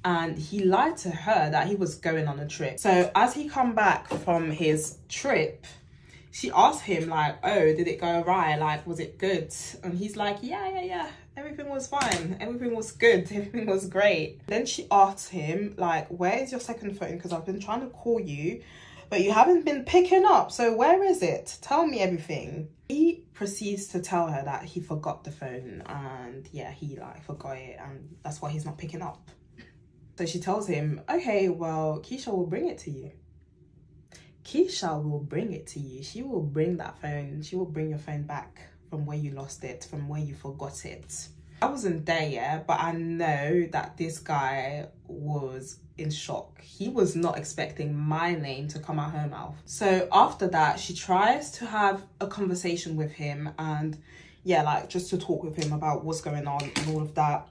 And he lied to her that he was going on a trip. So as he come back from his trip, she asked him, like, oh, did it go awry? Like, was it good? And he's like, yeah. Everything was fine. Everything was good. Everything was great. Then she asked him, like, where is your second phone? Because I've been trying to call you, but you haven't been picking up. So where is it? Tell me everything. He proceeds to tell her that he forgot the phone. And yeah, he like forgot it. And that's why he's not picking up. So she tells him, okay, well, Keisha will bring it to you. Keisha will bring it to you. She will bring that phone. She will bring your phone back from where you lost it, from where you forgot it. I wasn't there yet, but I know that this guy was in shock. He was not expecting my name to come out her mouth. So after that, she tries to have a conversation with him and yeah, like just to talk with him about what's going on and all of that.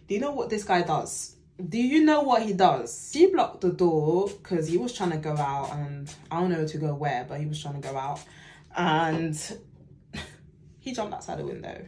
Do you know what this guy does? Do you know what he does? She blocked the door because he was trying to go out, and I don't know to go where, but he was trying to go out, and he jumped outside the window.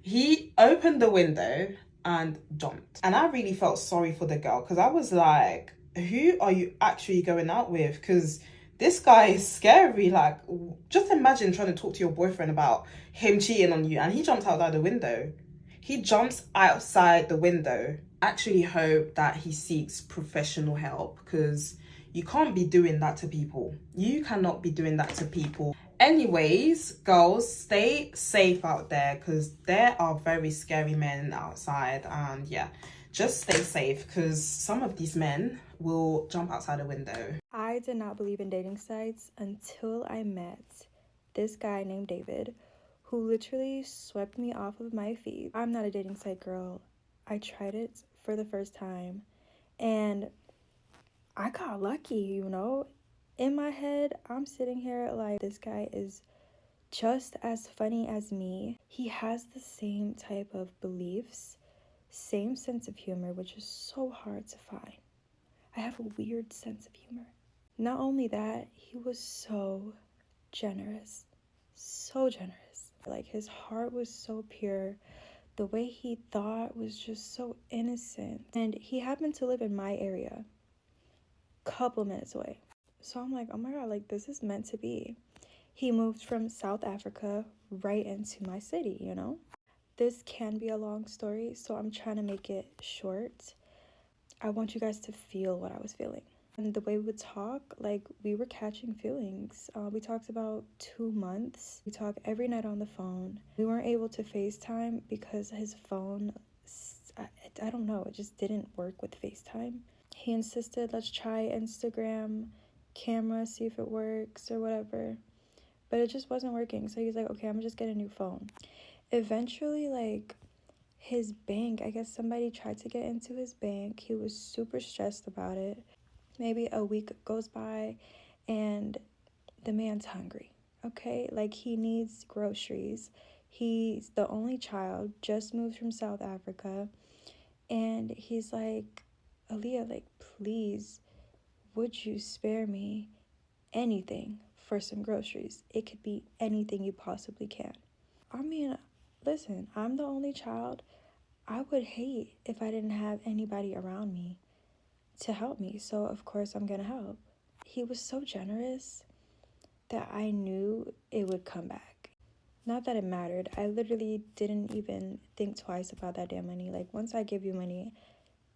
He opened the window and jumped. And I really felt sorry for the girl, because I was like, who are you actually going out with? Because this guy is scary. Like, just imagine trying to talk to your boyfriend about him cheating on you, and he jumps outside the window. He jumps outside the window. I actually hope that he seeks professional help, because you can't be doing that to people. You cannot be doing that to people. Anyways, girls, stay safe out there, because there are very scary men outside. And yeah, just stay safe, because some of these men will jump outside a window. I did not believe in dating sites until I met this guy named David, who literally swept me off of my feet. I'm not a dating site girl. I tried it for the first time and I got lucky, you know? In my head, I'm sitting here like, this guy is just as funny as me. He has the same type of beliefs, same sense of humor, which is so hard to find. I have a weird sense of humor. Not only that, he was so generous. So generous. Like, his heart was so pure. The way he thought was just so innocent. And he happened to live in my area, couple minutes away. So I'm like, oh my God, like, this is meant to be. He moved from South Africa right into my city, you know? This can be a long story, so I'm trying to make it short. I want you guys to feel what I was feeling. And the way we would talk, like, we were catching feelings. We talked about 2 months. We talked every night on the phone. We weren't able to FaceTime because his phone, I don't know, it just didn't work with FaceTime. He insisted, let's try Instagram camera, see if it works or whatever. But it just wasn't working. So he's like, okay, I'm just getting a new phone. Eventually, like, his bank, I guess somebody tried to get into his bank. He was super stressed about it. Maybe a week goes by and the man's hungry, okay? Like, he needs groceries. He's the only child, just moved from South Africa. And he's like, Aaliyah, like, please, would you spare me anything for some groceries. It could be anything you possibly can. I mean, listen, I'm the only child. I would hate if I didn't have anybody around me to help me. So, of course, I'm going to help. He was so generous that I knew it would come back. Not that it mattered. I literally didn't even think twice about that damn money. Like, once I give you money,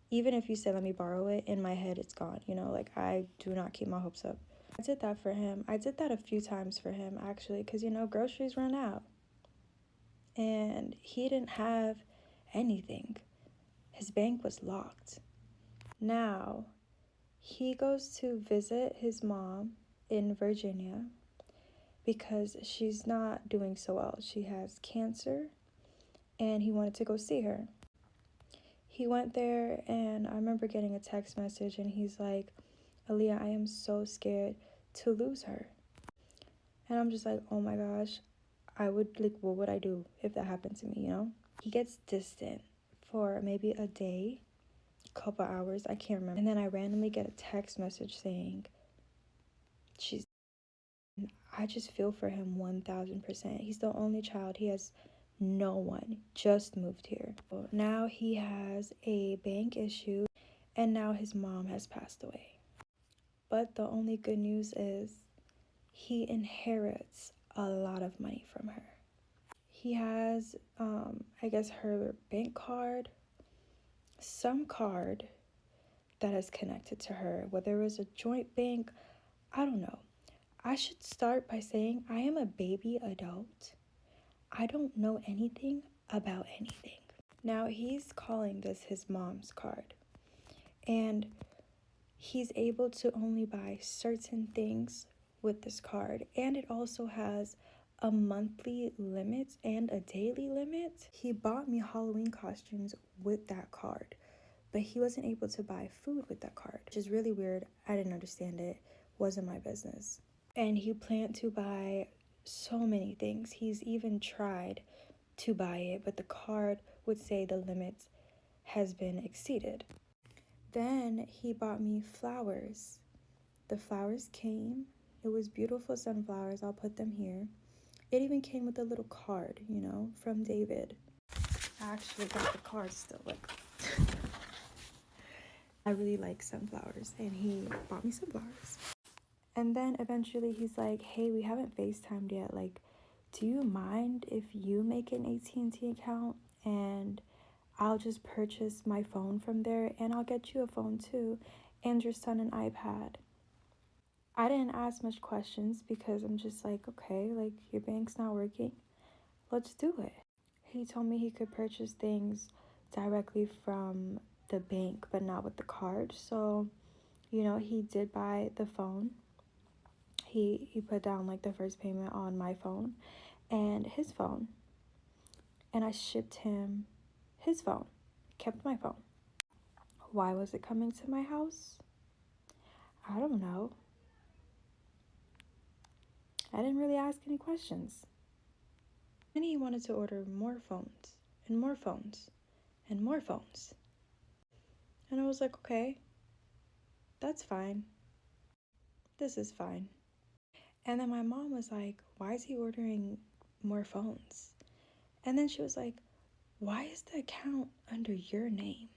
even if you say, let me borrow it, in my head, it's gone. You know, like, I do not keep my hopes up. I did that for him. I did that a few times for him, actually, because, you know, groceries run out. And he didn't have anything. His bank was locked. Now, he goes to visit his mom in Virginia because she's not doing so well. She has cancer, and he wanted to go see her. He went there, and I remember getting a text message, and he's like, Aaliyah, I am so scared to lose her. And I'm just like, oh my gosh, what would I do if that happened to me, you know? He gets distant for maybe a day, a couple hours, I can't remember. And then I randomly get a text message saying, I just feel for him 1000%. He's the only child. He has no one, just moved here. Now he has a bank issue, and now his mom has passed away. But the only good news is he inherits a lot of money from her. He has, I guess, her bank card, some card that is connected to her, whether it was a joint bank, I don't know. I should start by saying I am a baby adult. I don't know anything about anything. Now he's calling this his mom's card, and he's able to only buy certain things with this card, and it also has a monthly limit and a daily limit. He bought me Halloween costumes with that card, but he wasn't able to buy food with that card, which is really weird. I didn't understand it. Wasn't my business. And he planned to buy so many things. He's even tried to buy it, but the card would say the limit has been exceeded. Then he bought me flowers. The flowers came. It was beautiful sunflowers. I'll put them here. It even came with a little card, you know, from David. I actually got the card still, like. I really like sunflowers, and he bought me sunflowers. And then eventually he's like, hey, we haven't FaceTimed yet. Like, do you mind if you make an AT&T account and I'll just purchase my phone from there, and I'll get you a phone too, and your son an iPad? I didn't ask much questions because I'm just like, okay, like, your bank's not working. Let's do it. He told me he could purchase things directly from the bank, but not with the card. So, you know, he did buy the phone. He put down like the first payment on my phone and his phone, and I shipped him his phone, kept my phone. Why was it coming to my house? I don't know. I didn't really ask any questions. And he wanted to order more phones and more phones and more phones. And I was like, okay, that's fine. This is fine. And then my mom was like, why is he ordering more phones? And then she was like, why is the account under your name?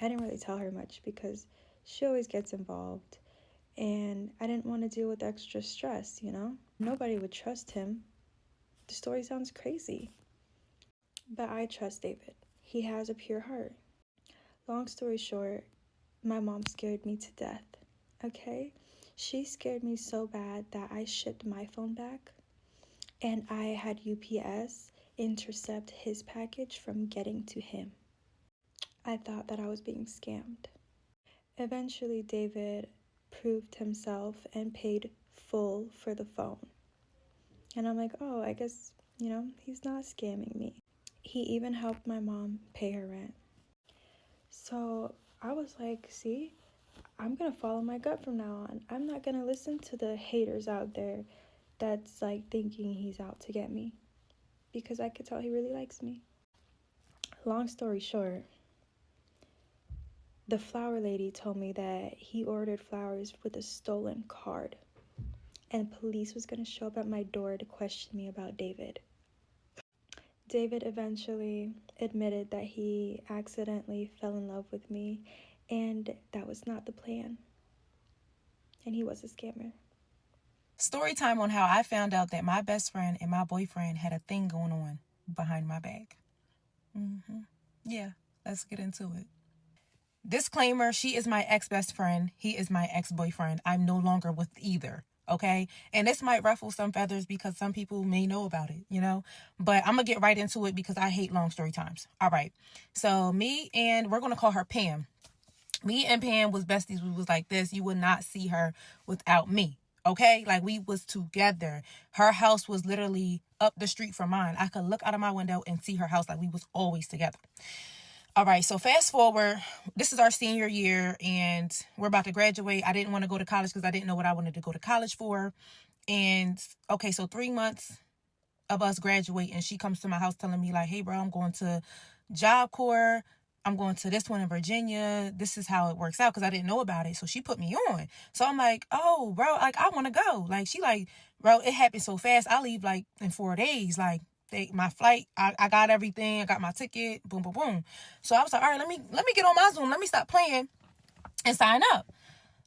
I didn't really tell her much because she always gets involved, and I didn't want to deal with extra stress, you know? Nobody would trust him. The story sounds crazy. But I trust David. He has a pure heart. Long story short, my mom scared me to death, okay? She scared me so bad that I shipped my phone back, and I had UPS intercept his package from getting to him. I thought that I was being scammed. Eventually, David proved himself and paid full for the phone. And I'm like, oh, I guess, you know, he's not scamming me. He even helped my mom pay her rent. So I was like, see, I'm gonna follow my gut from now on. I'm not gonna listen to the haters out there that's like thinking he's out to get me, because I could tell he really likes me. Long story short, the flower lady told me that he ordered flowers with a stolen card, and police was going to show up at my door to question me about David. David eventually admitted that he accidentally fell in love with me, and that was not the plan. And he was a scammer. Story time on how I found out that my best friend and my boyfriend had a thing going on behind my back. Yeah, let's get into it. Disclaimer, she is my ex-best friend. He is my ex-boyfriend. I'm no longer with either. Okay? And this might ruffle some feathers because some people may know about it, you know? But I'm going to get right into it because I hate long story times. All right. So we're going to call her Pam. Me and Pam was besties. We was like this. You would not see her without me. Okay? Like, we was together. Her house was literally up the street from mine. I could look out of my window and see her house. Like, we was always together. All right, so fast forward, this is our senior year and we're about to graduate. I didn't want to go to college because I didn't know what I wanted to go to college for. And okay, so 3 months of us graduating, she comes to my house telling me like, hey bro, I'm going to Job Corps. I'm going to this one in Virginia. This is how it works out because I didn't know about it. So she put me on. So I'm like, oh bro, like I want to go. Like she like, bro, it happened so fast. I leave like in 4 days. Like my flight, I got everything. I got my ticket. Boom, boom, boom. So I was like, all right, let me get on my Zoom. Let me stop playing and sign up.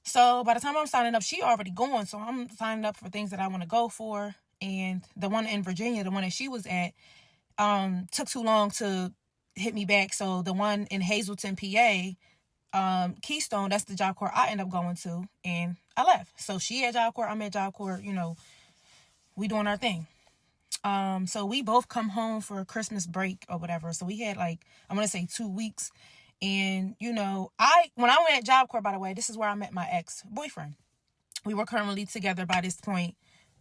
So by the time I'm signing up, she already going. So I'm signing up for things that I want to go for. And the one in Virginia, the one that she was at, took too long to hit me back. So the one in Hazleton, PA, Keystone, that's the Job Corps I end up going to. And I left. So she at Job Corps, I'm at Job Corps, you know, we doing our thing. So we both come home for Christmas break or whatever. So we had like, I'm going to say 2 weeks. And, you know, when I went at Job Corps, by the way, this is where I met my ex-boyfriend. We were currently together by this point.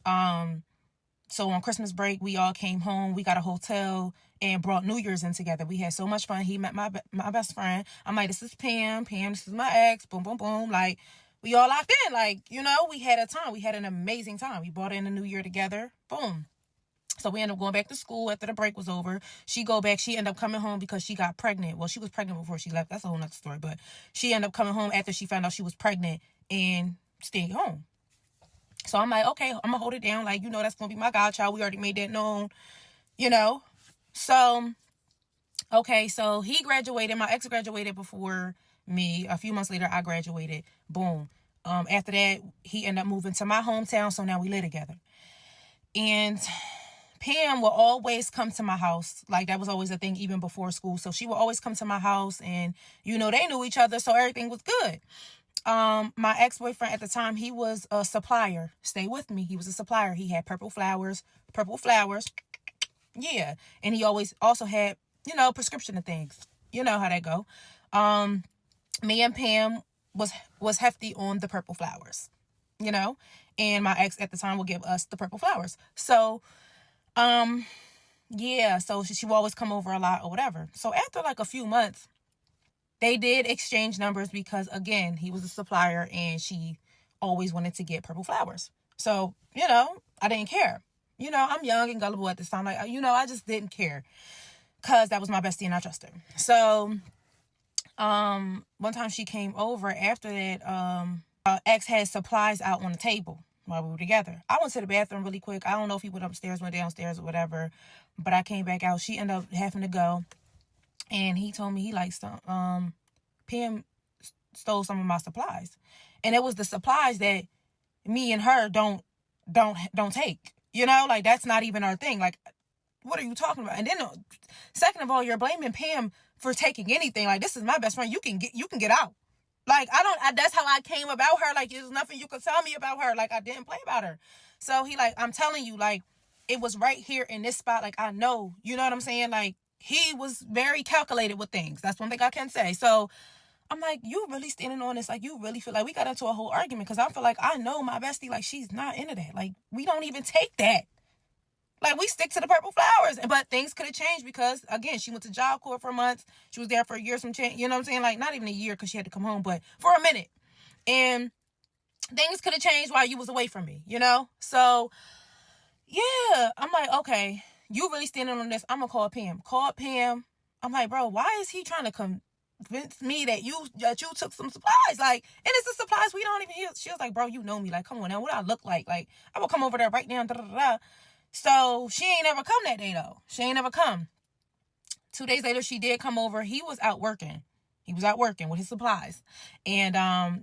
So on Christmas break, we all came home. We got a hotel and brought New Year's in together. We had so much fun. He met my best friend. I'm like, this is Pam. Pam, this is my ex. Boom, boom, boom. Like, we all locked in. Like, you know, we had a time. We had an amazing time. We brought in the New Year together. Boom. So we ended up going back to school after the break was over. She ended up coming home because she got pregnant. Well, she was pregnant before she left. That's a whole nother story. But she ended up coming home after she found out she was pregnant and stayed home. So I'm like, okay, I'm going to hold it down. Like, you know, that's going to be my godchild. We already made that known, you know. So, okay, so he graduated. My ex graduated before me. A few months later, I graduated. Boom. After that, he ended up moving to my hometown. So now we live together. And Pam will always come to my house. Like, that was always a thing even before school. So she would always come to my house and, you know, they knew each other. So everything was good. My ex-boyfriend at the time, he was a supplier. Stay with me. He was a supplier. He had purple flowers. Yeah. And he always also had, you know, prescription of things. You know how that go. Me and Pam was hefty on the purple flowers, you know, and my ex at the time would give us the purple flowers. So, yeah, so she would always come over a lot or whatever. So after like a few months, they did exchange numbers because, again, he was a supplier and she always wanted to get purple flowers. So, you know, I didn't care. You know, I'm young and gullible at this time. Like, you know, I just didn't care because that was my bestie and I trust her. So, one time she came over after that, ex had supplies out on the table while we were together. I went to the bathroom really quick. I don't know if he went upstairs, went downstairs or whatever, but I came back out. She ended up having to go. And he told me he likes some, Pam stole some of my supplies. And it was the supplies that me and her don't take. You know, like, that's not even our thing. Like, what are you talking about? And then, second of all, you're blaming Pam for taking anything. Like, this is my best friend. You can get out. Like, that's how I came about her. Like, there's nothing you could tell me about her. Like, I didn't play about her. So he like, I'm telling you, like, it was right here in this spot. Like, I know, you know what I'm saying? Like, he was very calculated with things. That's one thing I can say. So I'm like, you really standing on this? Like, you really feel like we got into a whole argument? Because I feel like I know my bestie, like, she's not into that. Like, we don't even take that. Like, we stick to the purple flowers. But things could have changed because, again, she went to Job Corps for months. She was there for a year, some change. You know what I'm saying? Like, not even a year because she had to come home, but for a minute. And things could have changed while you was away from me, you know? So, yeah. I'm like, okay, you really standing on this. I'm going to call Pam. Call Pam. I'm like, bro, why is he trying to come convince me that you took some supplies, like, and it's the supplies we don't even use. She was like, bro, you know me, like, come on now, what do I look like I will come over there right now, da, da, da. So she ain't ever come that day though. She ain't ever come. 2 days later she did come over. He was out working with his supplies, and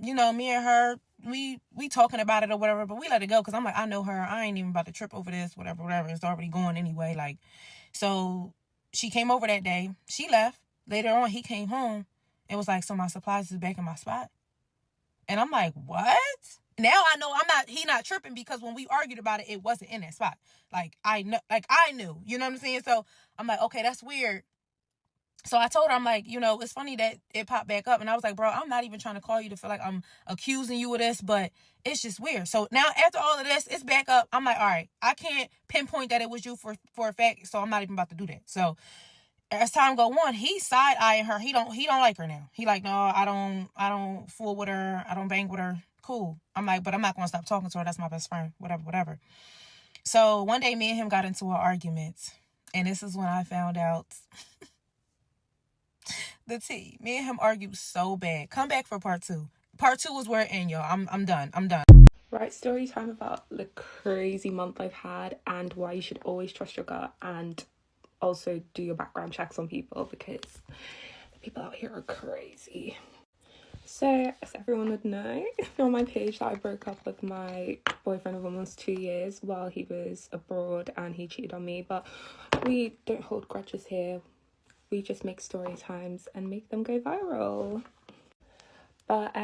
me and her, we talking about it or whatever, but we let it go because I'm like, I know her, I ain't even about to trip over this, whatever, it's already going anyway. Like, so she came over that day, she left. Later on he came home and was like, so my supplies is back in my spot. And I'm like, what? Now I know he not tripping, because when we argued about it, it wasn't in that spot. Like, I knew, you know what I'm saying? So I'm like, okay, that's weird. So I told her, I'm like, it's funny that it popped back up. And I was like, bro, I'm not even trying to call you to feel like I'm accusing you of this, but it's just weird. So now after all of this, it's back up. I'm like, all right, I can't pinpoint that it was you for a fact, so I'm not even about to do that. So as time go on, he's side-eyeing her. He don't like her now. He like, no, I don't fool with her. I don't bang with her. Cool. I'm like, but I'm not going to stop talking to her. That's my best friend. Whatever. So one day me and him got into an argument. And this is when I found out the tea. Me and him argued so bad. Come back for part 2. Part 2 is where it ends, y'all. I'm done. Right, story time about the crazy month I've had and why you should always trust your gut, and also do your background checks on people, because the people out here are crazy. So, as everyone would know on my page, that I broke up with my boyfriend of almost 2 years while he was abroad and he cheated on me. But we don't hold grudges here. We just make story times and make them go viral. But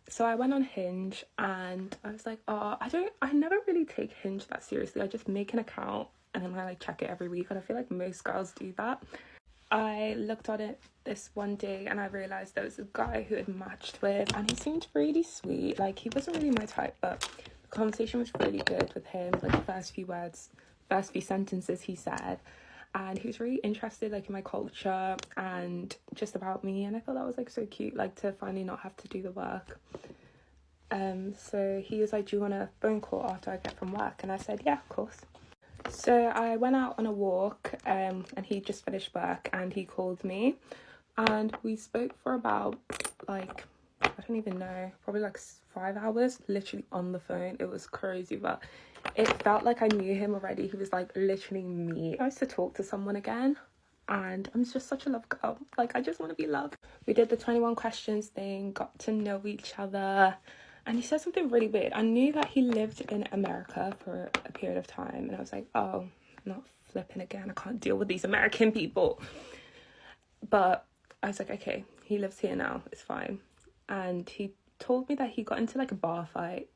so I went on Hinge and I was like, I never really take Hinge that seriously. I just make an account and then I check it every week, and I feel like most girls do that. I looked at it this one day and I realised there was a guy who had matched with, and he seemed really sweet. Like, he wasn't really my type, but the conversation was really good with him. Like, the first few sentences he said, and he was really interested in my culture and just about me, and I thought that was so cute, to finally not have to do the work. So he was like, do you want a phone call after I get from work? And I said, yeah, of course. So I went out on a walk, and he just finished work and he called me, and we spoke for about I don't even know, probably 5 hours, literally on the phone. It was crazy, but it felt like I knew him already. He was literally me. I used to talk to someone again, and I'm just such a love girl. I just want to be loved. We did the 21 questions thing, got to know each other, and he said something really weird. I knew that he lived in America for a period of time, and I was like, oh, not flipping again. I can't deal with these American people. But I was like, okay, he lives here now, it's fine. And he told me that he got into a bar fight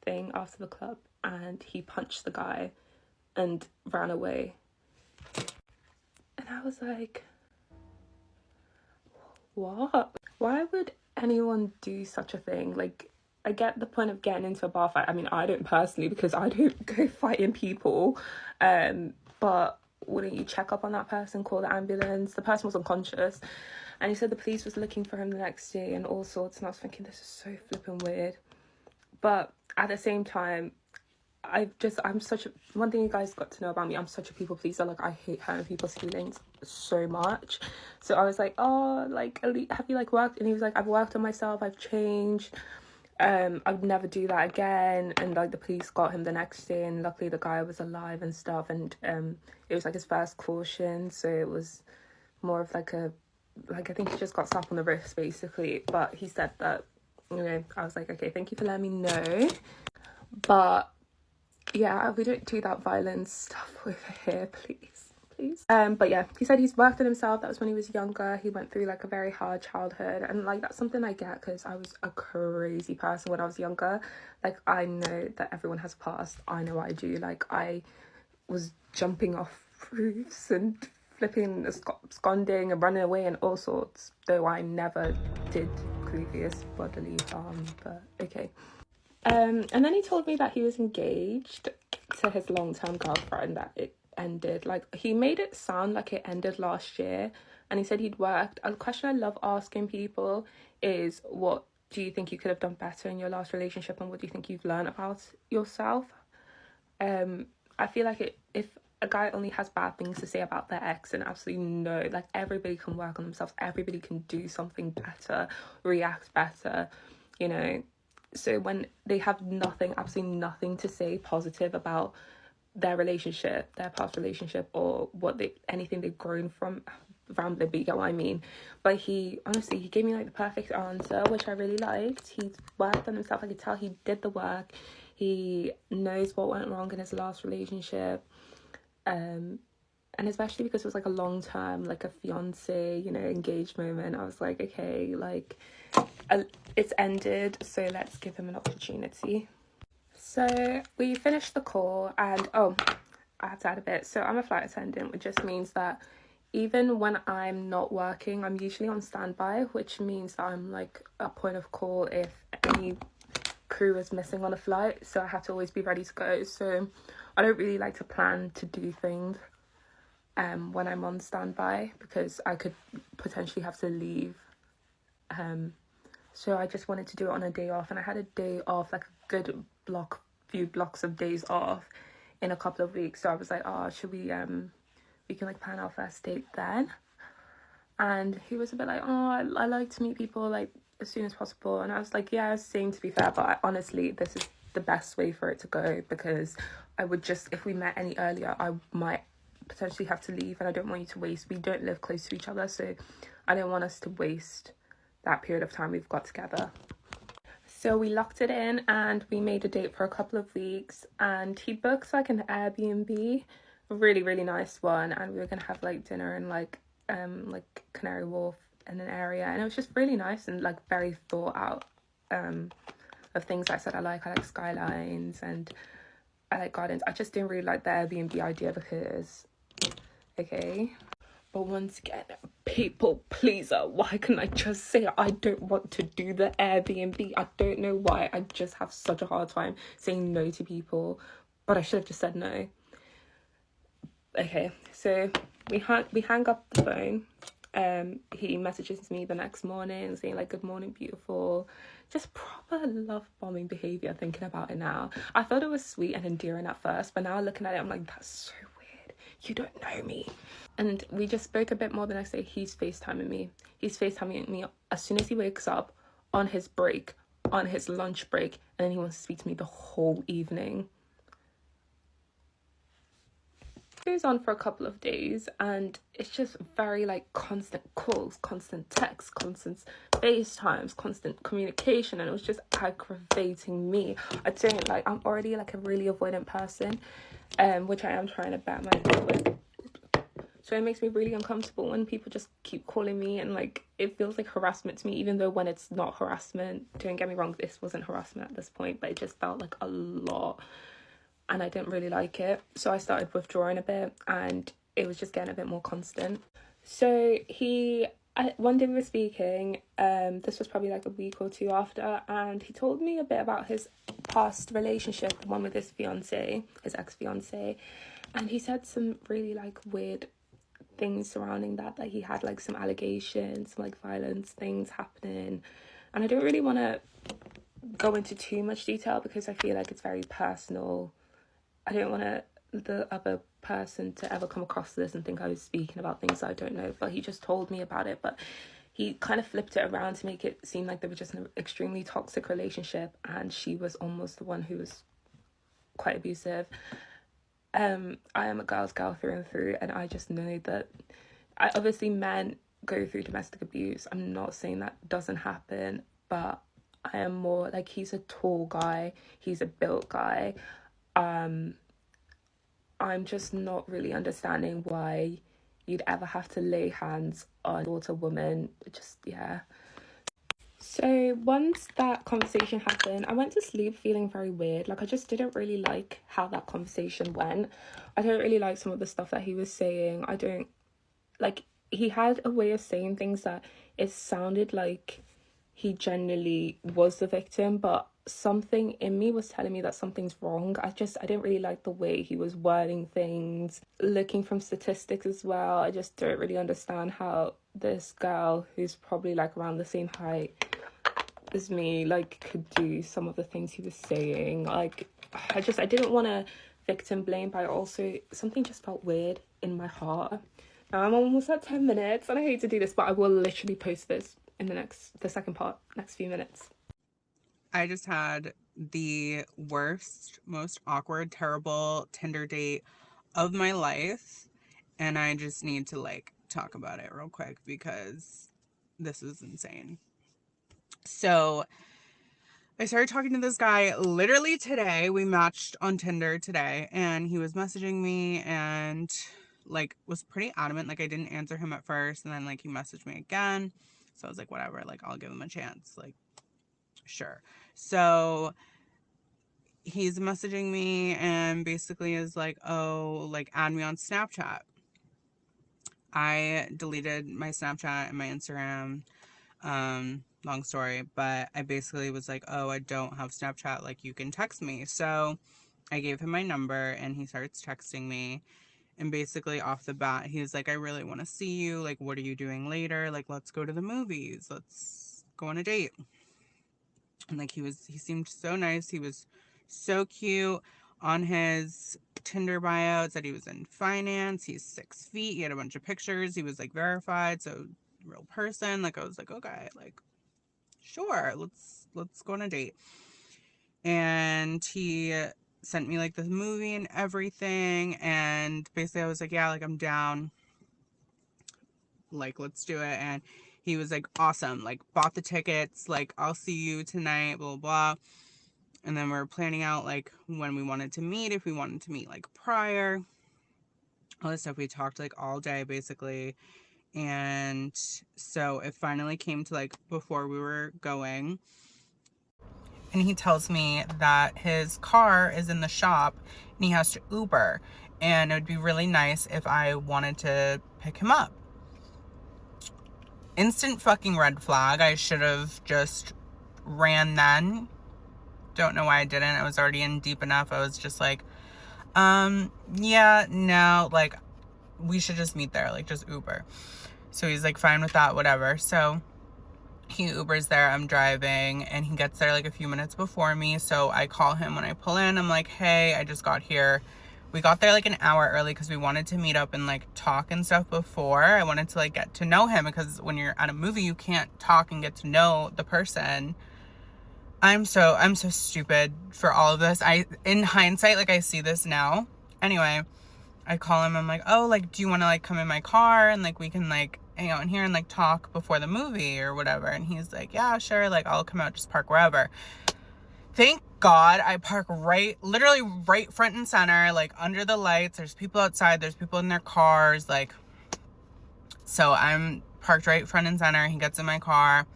thing after the club, and he punched the guy and ran away. And I was like, what? Why would anyone do such a thing? I get the point of getting into a bar fight. I mean, I don't personally, because I don't go fighting people. But wouldn't you check up on that person, call the ambulance? The person was unconscious. And he said the police was looking for him the next day and all sorts. And I was thinking, this is so flipping weird. But at the same time, one thing you guys got to know about me, I'm such a people pleaser. I hate hurting people's feelings so much. So I was like, oh, have you worked? And he was like, I've worked on myself, I've changed. I would never do that again. And the police got him the next day, and luckily the guy was alive and stuff. And it was his first caution, so it was more of I think he just got slapped on the wrist basically. But he said that, I was like, okay, thank you for letting me know. But yeah, we don't do that violence stuff over here, please. But yeah, he said he's worked on himself. That was when he was younger. He went through a very hard childhood, and that's something I get, because I was a crazy person when I was younger. I know that everyone has a past. I know I do. I was jumping off roofs and flipping, absconding and running away and all sorts, though I never did grievous bodily harm, but okay. And then he told me that he was engaged to his long-term girlfriend, that it ended. He made it sound like it ended last year, and he said he'd worked. A question I love asking people is, what do you think you could have done better in your last relationship, and what do you think you've learned about yourself? I feel if a guy only has bad things to say about their ex, and absolutely no, like, everybody can work on themselves, everybody can do something better, react better, you know. So when they have nothing, absolutely nothing to say positive about their relationship, their past relationship, or anything they've grown from, rambling, but you get what I mean. But he gave me like the perfect answer, which I really liked. He's worked on himself. I could tell he did the work. He knows what went wrong in his last relationship, and especially because it was like a long term, like a fiance, you know, engaged moment. I was like, okay, like, it's ended, so let's give him an opportunity. So we finished the call, and I have to add a bit. So I'm a flight attendant, which just means that even when I'm not working, I'm usually on standby, which means that I'm like a point of call if any crew is missing on a flight. So I have to always be ready to go. So I don't really like to plan to do things when I'm on standby, because I could potentially have to leave. So I just wanted to do it on a day off, and I had a day off, like a good few blocks of days off in a couple of weeks. So I was like, should we can like plan our first date then? And he was a bit like, I like to meet people like as soon as possible. And I was like, yeah, same, to be fair, but honestly, this is the best way for it to go, because I would just, if we met any earlier, I might potentially have to leave, and I don't want you to waste, we don't live close to each other, so I don't want us to waste that period of time we've got together. So we locked it in, and we made a date for a couple of weeks, and he booked like an Airbnb, a really, really nice one, and we were gonna have like dinner in like Canary Wharf in an area, and it was just really nice and like very thought out of things I said I like skylines, and I like gardens. I just didn't really like the Airbnb idea because, okay. But once again, people pleaser, why can't I just say I don't want to do the Airbnb? I don't know why. I just have such a hard time saying no to people. But I should have just said no. Okay, so we hang up the phone. He messages me the next morning saying like, good morning, beautiful. Just proper love bombing behaviour, thinking about it now. I thought it was sweet and endearing at first, but now looking at it, I'm like, that's so weird. You don't know me. And we just spoke a bit more the next day. He's FaceTiming me. He's FaceTiming me as soon as he wakes up, on his break, on his lunch break, and then he wants to speak to me the whole evening. It goes on for a couple of days, and it's just very like constant calls, constant texts, constant FaceTimes, constant communication, and it was just aggravating me. I'm already like a really avoidant person, which I am trying to bat myself with. So it makes me really uncomfortable when people just keep calling me, and like it feels like harassment to me, even though when it's not harassment. Don't get me wrong, this wasn't harassment at this point, but it just felt like a lot, and I didn't really like it. So I started withdrawing a bit, and it was just getting a bit more constant. So one day we were speaking, this was probably like a week or two after, and he told me a bit about his past relationship, the one with his fiance, his ex-fiance, and he said some really like weird things surrounding that he had like some allegations, some like violence things happening, and I don't really want to go into too much detail because I feel like it's very personal. I don't want the other person to ever come across this and think I was speaking about things I don't know, but he just told me about it. But he kind of flipped it around to make it seem like they were just in an extremely toxic relationship, and she was almost the one who was quite abusive. I am a girl's girl through and through, and I just know that obviously men go through domestic abuse. I'm not saying that doesn't happen, but I am more like, he's a tall guy, he's a built guy. I'm just not really understanding why you'd ever have to lay hands on a daughter woman. Yeah. So once that conversation happened, I went to sleep feeling very weird. Like, I just didn't really like how that conversation went. I don't really like some of the stuff that he was saying. I don't like, he had a way of saying things that it sounded like he genuinely was the victim, but something in me was telling me that something's wrong. I didn't really like the way he was wording things. Looking from statistics as well, I just don't really understand how this girl, who's probably like around the same height as me, like could do some of the things he was saying. Like, I didn't want to victim blame, but also something just felt weird in my heart. Now I'm almost at 10 minutes and I hate to do this, but I will literally post this in the second part, next few minutes. I just had the worst, most awkward, terrible Tinder date of my life. And I just need to like talk about it real quick because this is insane. So I started talking to this guy literally today. We matched on Tinder today and he was messaging me and like was pretty adamant. Like I didn't answer him at first and then like he messaged me again. So I was like, whatever, like I'll give him a chance. Like, sure. So he's messaging me and basically is like, oh, like add me on Snapchat. I deleted my Snapchat and my Instagram. Long story, but I basically was like, oh, I don't have Snapchat, like you can text me. So I gave him my number and he starts texting me, and basically off the bat he was like, I really want to see you, like what are you doing later, like let's go to the movies, let's go on a date. And like he seemed so nice, he was so cute. On his Tinder bio it said he was in finance, he's 6 feet, he had a bunch of pictures, he was like verified, so real person. Like I was like, okay, like sure, let's go on a date. And he sent me like this movie and everything, and basically I was like, yeah, like I'm down, like let's do it. And he was like, awesome, like bought the tickets, like I'll see you tonight, blah blah. And then we were planning out like when we wanted to meet, if we wanted to meet like prior, all this stuff. We talked like all day basically. And so it finally came to like before we were going, and he tells me that his car is in the shop and he has to Uber, and it would be really nice if I wanted to pick him up. Instant fucking red flag. I should have just ran then. Don't know why I didn't. I was already in deep enough. I was just like, yeah, no, like we should just meet there, like just Uber. So he's like fine with that, whatever. So he Ubers there, I'm driving, and he gets there like a few minutes before me. So I call him when I pull in. I'm like, hey, I just got here. We got there like an hour early because we wanted to meet up and like talk and stuff before. I wanted to like get to know him, because when you're at a movie you can't talk and get to know the person. I'm so stupid for all of this. In hindsight, like I see this now. Anyway, I call him, I'm like, oh, like, do you want to like come in my car and like we can like hang out in here and like talk before the movie or whatever? And he's like, yeah, sure, like I'll come out, just park wherever. Thank God I park literally right front and center, like under the lights. There's people outside, there's people in their cars, like, so I'm parked right front and center. He gets in my car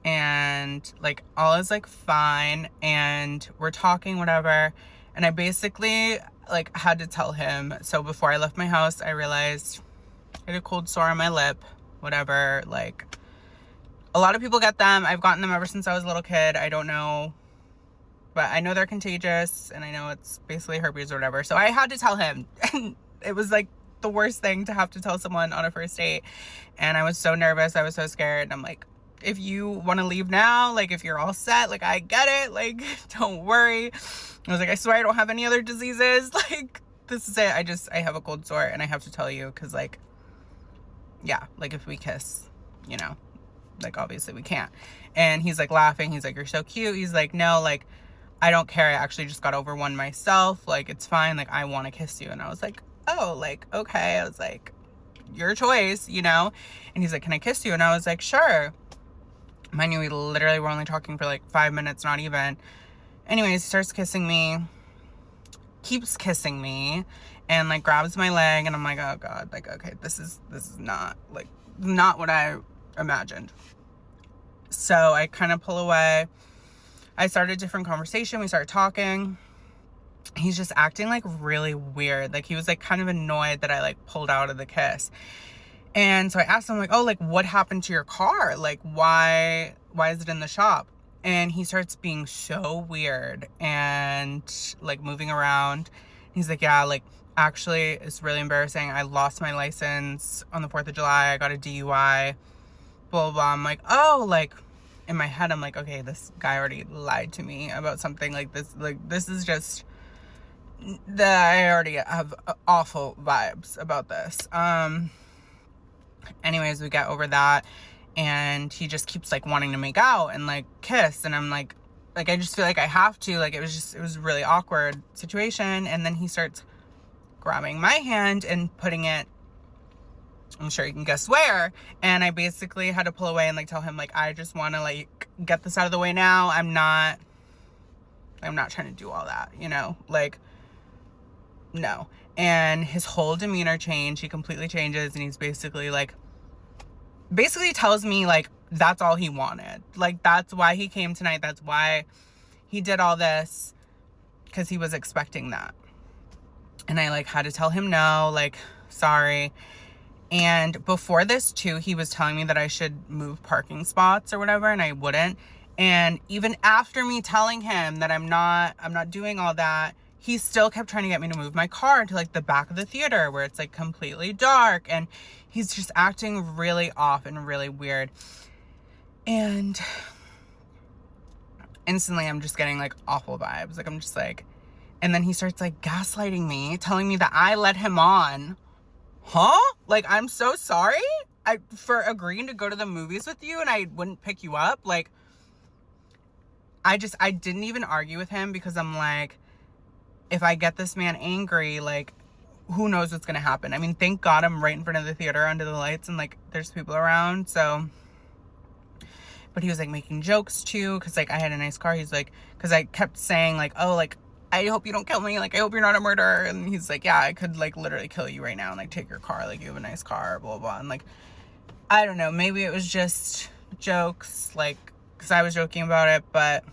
and like all is like fine, and we're talking, whatever. And I basically like had to tell him. So before I left my house, I realized I had a cold sore on my lip, whatever. Like a lot of people get them. I've gotten them ever since I was a little kid. I don't know, but I know they're contagious, and I know it's basically herpes or whatever. So I had to tell him, and it was like the worst thing to have to tell someone on a first date. And I was so nervous, I was so scared. And I'm like, if you want to leave now, like if you're all set, like I get it, like don't worry. I was like, I swear I don't have any other diseases, like this is it. I have a cold sore and I have to tell you, because like, yeah, like if we kiss, you know, like obviously we can't. And he's like laughing, he's like, you're so cute. He's like, no, like I don't care, I actually just got over one myself, like it's fine, like I want to kiss you. And I was like, oh, like okay. I was like, your choice, you know. And he's like, can I kiss you? And I was like, sure. Mind you, we literally were only talking for like 5 minutes, not even. Anyways, he starts kissing me, keeps kissing me, and like grabs my leg, and I'm like, oh God, like, okay, this is not like, not what I imagined. So I kind of pull away. I started a different conversation. We started talking. He's just acting like really weird. Like he was like kind of annoyed that I like pulled out of the kiss. And so I asked him like, oh, like what happened to your car? Like why is it in the shop? And he starts being so weird and like moving around. He's like, yeah, like actually it's really embarrassing. I lost my license on the 4th of July. I got a DUI, blah, blah, blah. I'm like, oh, like in my head, I'm like, okay, this guy already lied to me about something like this. Like this is just I already have awful vibes about this. Anyways, we get over that, and he just keeps like wanting to make out and like kiss, and I'm like I just feel like I have to, like it was a really awkward situation. And then he starts grabbing my hand and putting it, I'm sure you can guess where, and I basically had to pull away and like tell him like I just want to like get this out of the way now. I'm not trying to do all that, you know, like no. And his whole demeanor changed. He completely changes, and he's basically tells me like that's all he wanted, like that's why he came tonight, that's why he did all this, because he was expecting that. And I like had to tell him no, like sorry. And before this too, he was telling me that I should move parking spots or whatever, and I wouldn't. And even after me telling him that I'm not doing all that, he still kept trying to get me to move my car to like the back of the theater where it's like completely dark, and he's just acting really off and really weird. And instantly I'm just getting like awful vibes. Like I'm just like, and then he starts like gaslighting me, telling me that I led him on. Huh? Like, I'm so sorry for agreeing to go to the movies with you and I wouldn't pick you up. Like, I didn't even argue with him, because I'm like, if I get this man angry, like, who knows what's gonna happen. I mean, thank God I'm right in front of the theater under the lights and like there's people around, so. But he was like making jokes too, because like I had a nice car. He's like, because I kept saying like, oh, like I hope you don't kill me, like I hope you're not a murderer. And he's like, yeah, I could like literally kill you right now and like take your car, like you have a nice car, blah blah. And like, I don't know, maybe it was just jokes, like because I was joking about it, but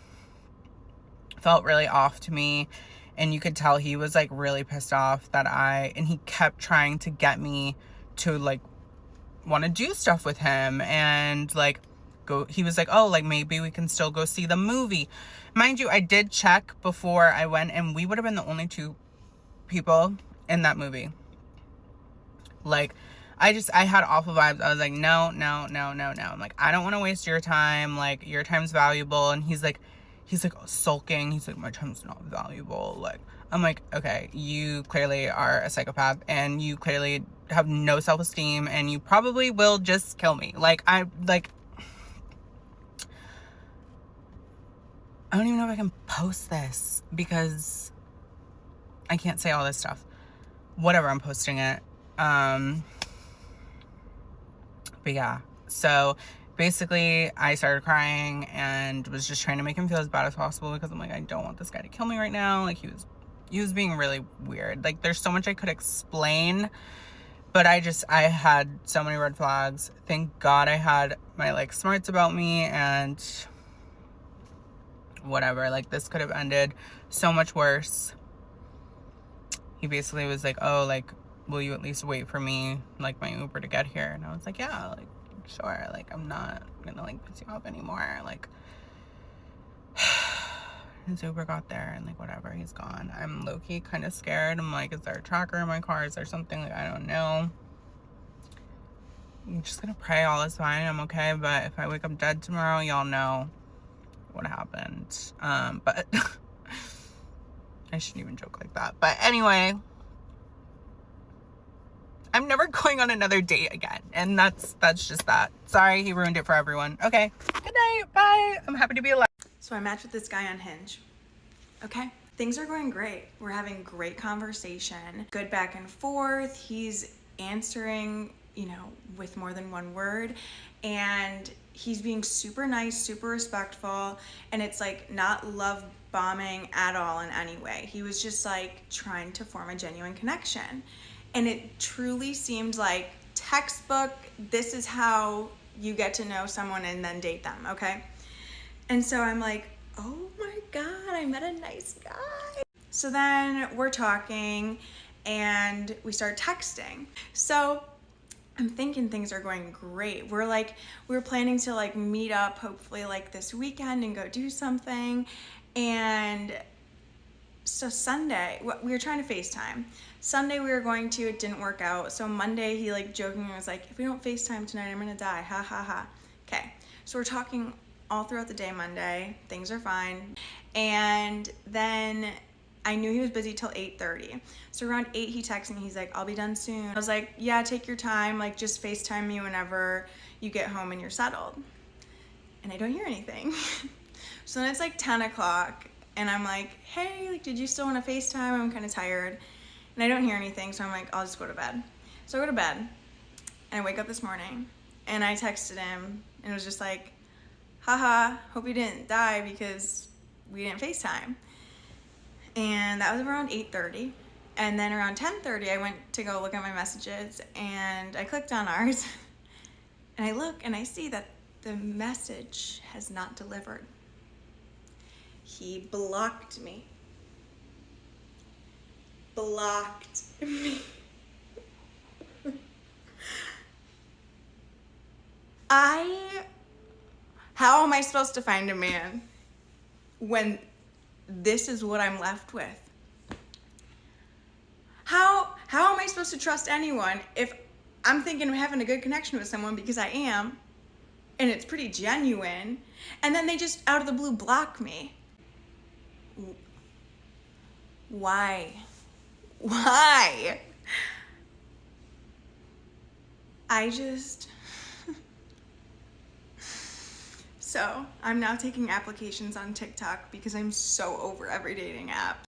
it felt really off to me. And you could tell he was like really pissed off that and he kept trying to get me to like want to do stuff with him, and like he was like, oh, like maybe we can still go see the movie. Mind you, I did check before I went, and we would have been the only 2 people in that movie. Like, I had awful vibes. I was like, no. I'm like, I don't want to waste your time. Like, your time's valuable. And he's like sulking. He's like, my time's not valuable. Like, I'm like, okay, you clearly are a psychopath, and you clearly have no self-esteem, and you probably will just kill me. Like, I don't even know if I can post this because I can't say all this stuff. Whatever, I'm posting it. But yeah, so basically I started crying and was just trying to make him feel as bad as possible, because I'm like, I don't want this guy to kill me right now. Like he was being really weird. Like there's so much I could explain, but I had so many red flags. Thank God I had my like smarts about me, and whatever, like this could have ended so much worse. He basically was like, oh, like, will you at least wait for me, like my Uber to get here? And I was like, yeah, like sure, like I'm not gonna like piss you off anymore. Like his Uber got there, and like whatever, he's gone. I'm low-key kind of scared. I'm like, is there a tracker in my car? Is there something? Like I don't know. I'm just gonna pray all is fine, I'm okay. But if I wake up dead tomorrow, y'all know what happened. But I shouldn't even joke like that. But anyway, I'm never going on another date again, and that's just that. Sorry, he ruined it for everyone. Okay, good night, bye. I'm happy to be alive. So I matched with this guy on Hinge. Okay, things are going great. We're having great conversation, good back and forth. He's answering, you know, with more than one word, and he's being super nice, super respectful, and it's like not love bombing at all in any way. He was just like trying to form a genuine connection, and it truly seemed like textbook, this is how you get to know someone and then date them, okay? And so I'm like, oh my God, I met a nice guy. So then we're talking and we start texting. So I'm thinking things are going great. We're planning to like meet up hopefully like this weekend and go do something. And so Sunday, we were trying to FaceTime. Sunday we were going to, it didn't work out. So Monday he like jokingly was like, if we don't FaceTime tonight, I'm gonna die, ha ha ha. Okay, so we're talking all throughout the day Monday, things are fine. And then I knew he was busy till 8:30. So around 8, he texted me. He's like, I'll be done soon. I was like, yeah, take your time. Like, just FaceTime me whenever you get home and you're settled. And I don't hear anything. So then it's like 10 o'clock and I'm like, hey, like, did you still want to FaceTime? I'm kind of tired. And I don't hear anything. So I'm like, I'll just go to bed. So I go to bed and I wake up this morning and I texted him and it was just like, haha, hope you didn't die because we didn't FaceTime. And that was around 8:30. And then around 10:30, I went to go look at my messages and I clicked on ours and I look and I see that the message has not delivered. He blocked me. Blocked me. How am I supposed to find a man when this is what I'm left with? How am I supposed to trust anyone if I'm thinking of having a good connection with someone, because I am, and it's pretty genuine, and then they just out of the blue block me? Why? So I'm now taking applications on TikTok because I'm so over every dating app.